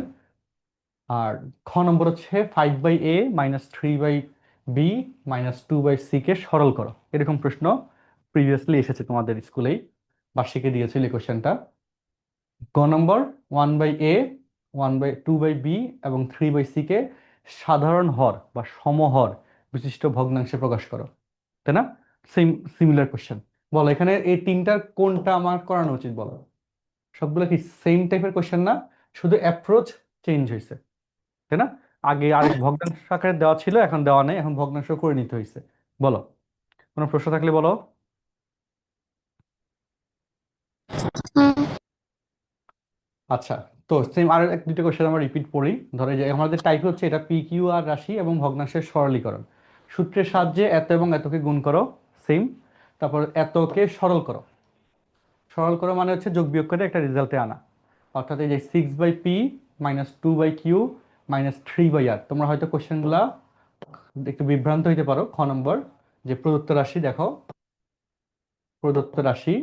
Speaker 1: আর খ নম্বর হচ্ছে 5/a minus 3/b minus 2/c কে সরল করো, এরকম প্রশ্ন প্রিভিয়াসলি এসেছে তোমাদের স্কুলেই, বার্ষিকে দিয়েছিল এই কোয়েশ্চেনটা। গ নম্বর 1/a, 2/b এবং 3/c কে সাধারণ হর বা সমহর বিশিষ্ট ভগ্নাংশে প্রকাশ করো, তাই না? Same, similar question. বলো এখানে এই তিনটার কোনটা আমার করানো উচিত বলো? সবগুলো কি সেম টাইপের কোয়েশ্চেন না? শুধু অ্যাপ্রোচ চেঞ্জ হয়েছে, তাই না? আগে আরেক ভগ্নাংশ আকারে দেওয়া ছিল, এখন দেওয়া নেই, এখন ভগ্নাংশ করে নিতে হয়েছে। বলো, কোনো প্রশ্ন থাকলে বলো। আচ্ছা, তো সেম আর এক দুটো কোশ্চেন আমরা রিপিট পড়ি। ধরো এই যে আমাদের টাইপ হচ্ছে এটা পি কিউ আর রাশি এবং ভগ্নাংশের সরলীকরণ। সূত্রের সাহায্যে এত এবং এতকে গুণ করো, সেম। তারপর এতকে সরল করো। সরল করো মানে হচ্ছে যোগ বিয়োগ করে একটা রেজাল্টে আনা। অর্থাৎ এই যে 6/p -2/q -3/r। তোমরা হয়তো কোশ্চেনগুলা একটু বিভ্রান্ত হইতে পারো। খ নম্বর যে প্রদত্ত রাশি, দেখো প্রদত্ত রাশি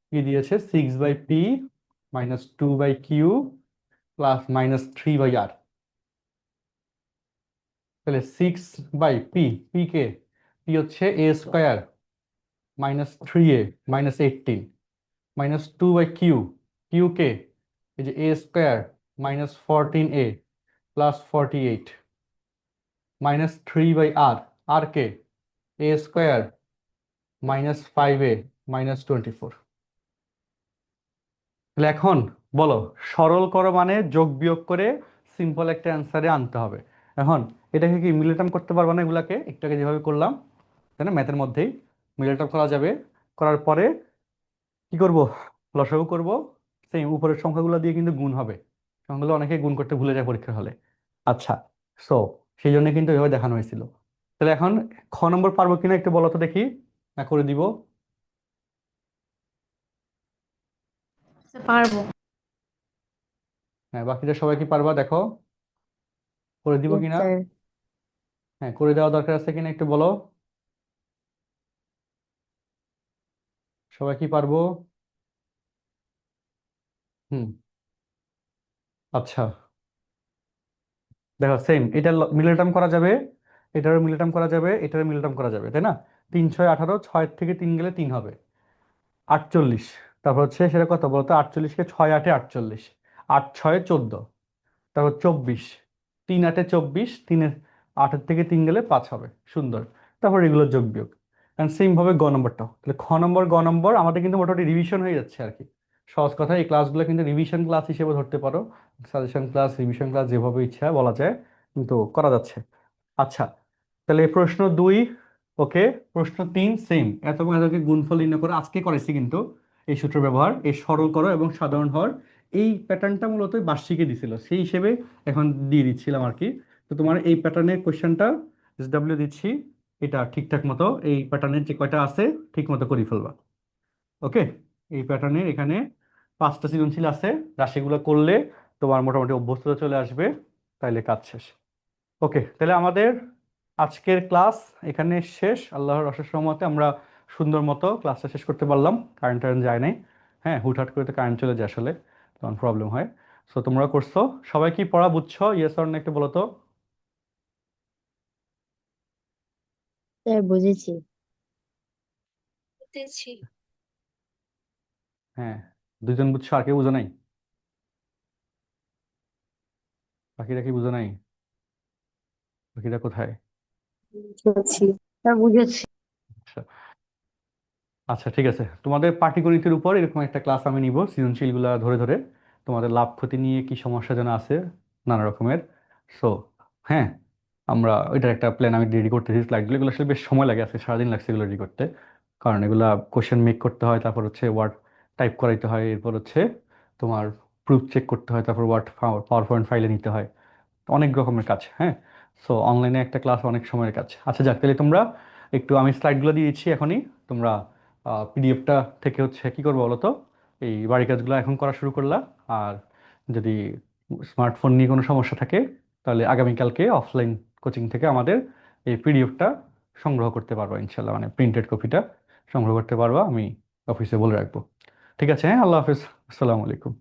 Speaker 1: কি দিয়েছে, 6/p -2/q -3/r। তাহলে 6/p, কে পি হচ্ছে a² -3a -18 -2/q, কে এই যে a² -14a +48 -3/r, কে a² -5a -24। তাহলে এখন বলো, সরল করো মানে যোগ বিয়োগ করে সিম্পল একটা অ্যান্সারে আনতে হবে। এখন এটাকে কি মিলেটাম করতে পারবো না? এগুলাকে একটু আগে যেভাবে করলাম, তাই না, ম্যাথের মধ্যেই মিলেটাম করা যাবে। করার পরে কি করব, লসাগু করব। সেই উপরের সংখ্যাগুলো দিয়ে কিন্তু গুণ হবে। সংখ্যাগুলো অনেকে গুণ করতে ভুলে যায় পরীক্ষার হলে। আচ্ছা, সো সেই জন্য কিন্তু এভাবে দেখানো হয়েছিল। তাহলে এখন খ নম্বর পারবো কিনা একটু বলো তো দেখি, না করে দিব?
Speaker 2: পারবো।
Speaker 1: হ্যাঁ, বাকিটা সবাই কি পারবা দেখো, করে দিব
Speaker 3: Yes,
Speaker 1: কিনা?
Speaker 3: sir.
Speaker 1: হ্যাঁ, করে দেওয়া দরকার আছে কিনা একটু বলো, সবাই কি পারবো? হুম, আচ্ছা, দেখো সেম এটা মিলেটাম করা যাবে, এটারও মিলেটাম করা যাবে, এটারও মিলেটাম করা যাবে, তাই না? 3 6 18, 6 থেকে 3 গেলে 3 হবে 48। তারপর হচ্ছে সেটা কত বলতো, 48কে 6 8 48, 8 6 14, তারপর 24, 3 8 24, 8 থেকে 3 গেলে 5 হবে, সুন্দর। তারপর এগুলো যোগ বিয়োগ। কারণ সেম ভাবে গ নম্বরটাও, তাহলে খ নম্বর গ নম্বর আমাদের কিন্তু মোটামুটি রিভিশন হয়ে যাচ্ছে আর কি। সহজ কথা, এই ক্লাসগুলো কিন্তু রিভিশন ক্লাস হিসেবে ধরতে পারো। সাজেশন ক্লাস, রিভিশন ক্লাস যেভাবে ইচ্ছা বলা যায়, কিন্তু করা যাচ্ছে। আচ্ছা, তাহলে প্রশ্ন 2, ওকে। প্রশ্ন 3 সেম, এত এবং এতকে গুণফল নির্ণয় করে আজকে করেছি কিন্তু এই সূত্র ব্যবহার, এই সরল করো এবং সাধারণ হর। এই প্যাটার্নটা মূলত বার্ষিকে দিছিল, সেই হিসেবে এখন দিয়ে দিচ্ছিলাম আর কি। তো তোমার এই প্যাটার্নের কোশ্চেনটা SW দিচ্ছি, এটা ঠিকঠাক মতো এই প্যাটার্নের যে কয়টা আছে ঠিক মতো করে ফেলবা। ওকে, এই প্যাটার্নের এখানে 5টা সৃজনশীল আছে, রাশিগুলো করলে তোমার মোটামুটি অভ্যস্ততা চলে আসবে, তাইলে কাজ শেষ। ওকে, তাহলে আমাদের আজকের ক্লাস এখানে শেষ। আল্লাহর অশেষ রহমতে আমরা সুন্দর মতো ক্লাসটা শেষ করতে পারলাম। কারেন্ট টারেন্ট যায় নাই। হ্যাঁ, হুটহাট করে তো কারেন্ট চলে যায় আসলে, তখন প্রবলেম হয়। সো তোমরা করছো, সবাই কি পড়া বুঝছো? ইয়েস অর নো একটু বলো তো।
Speaker 3: স্যার, বুঝেছি।
Speaker 2: বুঝেছি।
Speaker 1: হ্যাঁ, দুজন বুঝছো, আর কেউ বুঝো নাই? বাকিরা কি বুঝো নাই? বাকিরা কোথায়?
Speaker 5: বুঝেছি স্যার, বুঝেছি।
Speaker 1: আচ্ছা, আচ্ছা ঠিক আছে, তোমাদের পাটিগণিতের উপর এরকম একটা ক্লাস আমি নিব, সৃজনশীলগুলা ধরে ধরে তোমাদের লাভ ক্ষতি নিয়ে কি সমস্যা যেন আছে নানা রকমের। সো হ্যাঁ, আমরা ওইটার একটা প্ল্যান আমি রেডি করতেছি। স্লাইডগুলো, এগুলো আসলে বেশ সময় লাগে, আজকে সারাদিন লাগছে এগুলো রেডি করতে। কারণ এগুলা কোশ্চেন মেক করতে হয়, তারপর হচ্ছে ওয়ার্ড টাইপ করাইতে হয়, এরপর হচ্ছে তোমার প্রুফ চেক করতে হয়, তারপর ওয়ার্ড পাওয়ার পয়েন্ট ফাইলে নিতে হয়, অনেক রকমের কাজ। হ্যাঁ, সো অনলাইনে একটা ক্লাস অনেক সময়ের কাজ। আচ্ছা যাক, তাহলে তোমরা একটু, আমি স্লাইডগুলো দিয়ে দিচ্ছি এখনই, তোমরা পিডিএফটা থেকে হচ্ছে কি করবো বলো তো, এই বাড়ি কাজগুলো এখন করা শুরু করলা। আর যদি স্মার্টফোন নিয়ে কোনো সমস্যা থাকে, তাহলে আগামীকালকে অফলাইন কোচিং থেকে আমাদের এই পিডিএফটা সংগ্রহ করতে পারবা ইনশাল্লাহ, মানে প্রিন্টেড কপিটা সংগ্রহ করতে পারবা, আমি অফিসে বলে রাখবো। ঠিক আছে, হ্যাঁ, আল্লাহ হাফিজ, আসসালামু আলাইকুম।